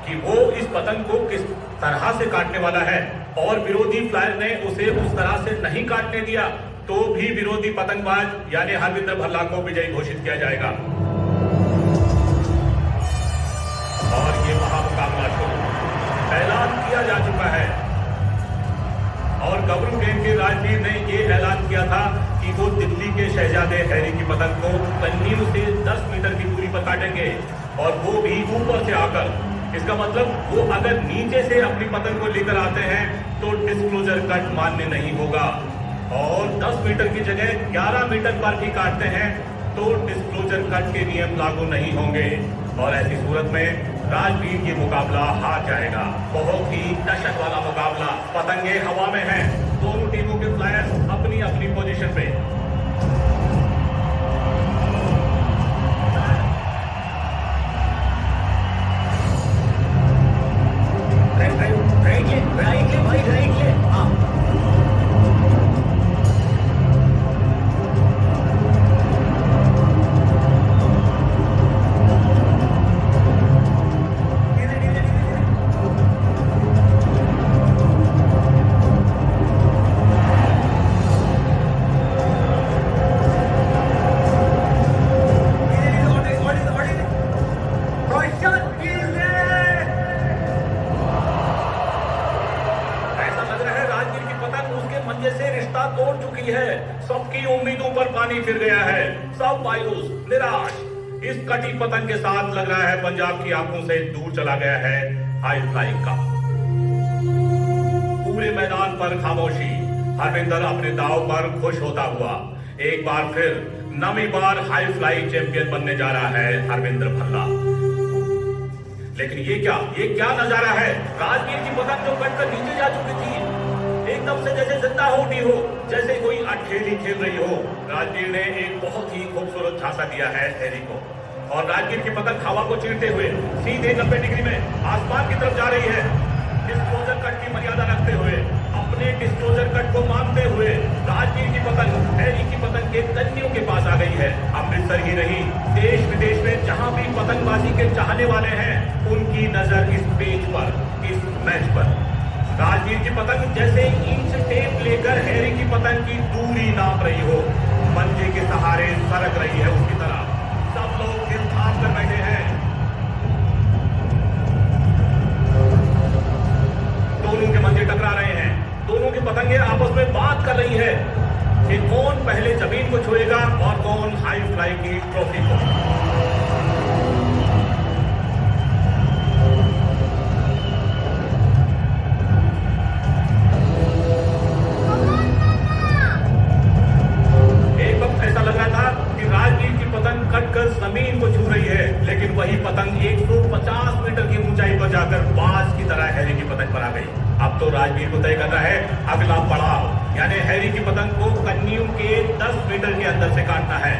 कि वो इस पतंग को किस तरह से काटने वाला है और विरोधी फ्लायर ने उसे उस तरह से नहीं काटने दिया, तो भी विरोधी पतंगबाज यानी हरविंदर भल्ला को विजयी घोषित किया जाएगा। और ये महामुकाबला शुरू ऐलान किया जा चुका है। और गबरू गैंग के राजवीर ने ये ऐलान किया था कि वो दिल्ली के शहजादे हैरी की पतंग को कन्नियों से 10 मीटर की दूरी पर काटेंगे, और वो भी ऊपर से आकर। इसका मतलब वो अगर नीचे से अपनी पतंग को लेकर आते हैं तो डिस्क्लोजर कट मान्य नहीं होगा, और 10 मीटर की जगह 11 मीटर पर भी काटते हैं तो डिस्क्लोजर कट के नियम लागू नहीं होंगे, और ऐसी सूरत में राजवीर ये मुकाबला हार जाएगा। बहुत ही दहशत वाला मुकाबला। पतंगे हवा में हैं, दोनों टीमों के फ्लायर्स अपनी अपनी पोजीशन पे। राइट ले भाई, राइट ले। हाँ, सबकी उम्मीदों पर पानी फिर गया है। सब मायूस, निराश। इस कटी पतंग के साथ लग रहा है पंजाब की आंखों से दूर चला गया है हाई फ्लाइंग का। पूरे मैदान पर खामोशी। हरविंदर अपने दाव पर खुश होता हुआ एक बार फिर नवी बार हाई फ्लाई चैंपियन बनने जा रहा है हरविंदर भल्ला। लेकिन ये क्या नजारा है। राजवीर की पतंग जो कटकर नीचे जा चुकी थी, एकदम से जैसे जिंदा हो उठी हो, जैसे कोई अठेली खेल रही हो। राजवीर ने एक बहुत ही खूबसूरत झांसा दिया है हैरी को, और राजवीर की पतंग हवा को चीरते हुए सीधे 90 डिग्री में आसमान की तरफ जा रही है। डिस्क्लोजर कट की मर्यादा रखते हुए, अपने डिस्क्लोजर कट को मानते हुए राजवीर की पतंग हैरी की पतंग के कन्नियों के पास आ गई है। अमृतसर ही नहीं, देश विदेश में जहां भी पतंगबाजी के चाहने वाले हैं, उनकी नजर इस पेज पर, इस मैच पर। राजवीर की पतंग जैसे इंच टेप लेकर हैरी की पतंग की दूरी नाप रही हो, मंजे के सहारे सरक रही है उसकी तरह। सब लोग दिल थाम कर बैठे हैं। की ट्रॉफी को। एक वक्त ऐसा लग रहा था कि राजवीर की पतंग कटकर जमीन को छू रही है, लेकिन वही पतंग 150 मीटर की ऊंचाई पर जाकर बाज की तरह हैरी की पतंग पर आ गई। अब तो राजवीर को तय करना है अगला पड़ाव, यानी हैरी की पतंग को कन्नियों के 10 मीटर के अंदर से काटना है।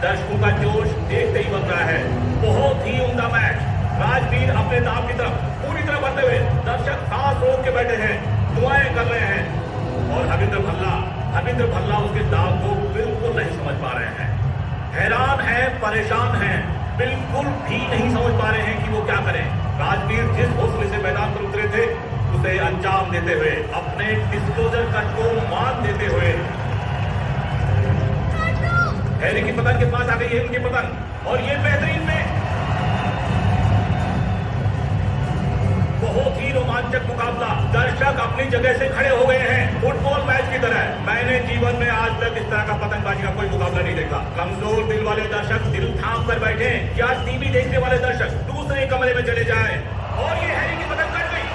दर्शकों का जोश देखते ही बढ़ रहा है। बहुत ही उम्दा मैच। राजवीर अपने दाव की तरफ पूरी तरह बढ़ते हुए, दर्शक सांस रोक के बैठे हैं, दुआएं कर रहे हैं। और हविंद्र भल्ला उसके दाव को बिल्कुल नहीं समझ पा रहे हैं। हैरान है, परेशान है, बिल्कुल भी नहीं समझ पा रहे हैं कि वो क्या करें। राजवीर जिस हौसले से मैदान पर उतरे थे उसे अंजाम देते हुए, अपने डिस्क्लोजर कट को मान देते हुए हैरी की पतंग के पास आ गई है उनकी पतंग, और ये बेहतरीन में बहुत ही रोमांचक मुकाबला। दर्शक अपनी जगह से खड़े हो गए हैं फुटबॉल मैच की तरह। मैंने जीवन में आज तक इस तरह का पतंगबाजी का कोई मुकाबला नहीं देखा। कमजोर दिल वाले दर्शक दिल थाम कर बैठे, या टीवी देखने वाले दर्शक दूसरे कमरे में चले जाएं। और ये हैरी की पतंग कट गई।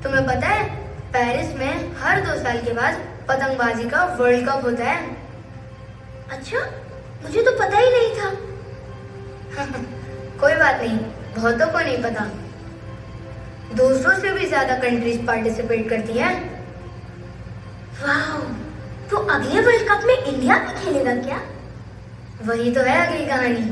तुम्हें पता है पेरिस में हर 2 साल के बाद पतंगबाजी का वर्ल्ड कप होता है। अच्छा, मुझे तो पता ही नहीं था। कोई बात नहीं, बहुतों को नहीं पता। 200 से भी ज्यादा कंट्रीज पार्टिसिपेट करती हैं। वाह, तो अगले वर्ल्ड कप में इंडिया भी खेलेगा क्या? वही तो है अगली कहानी।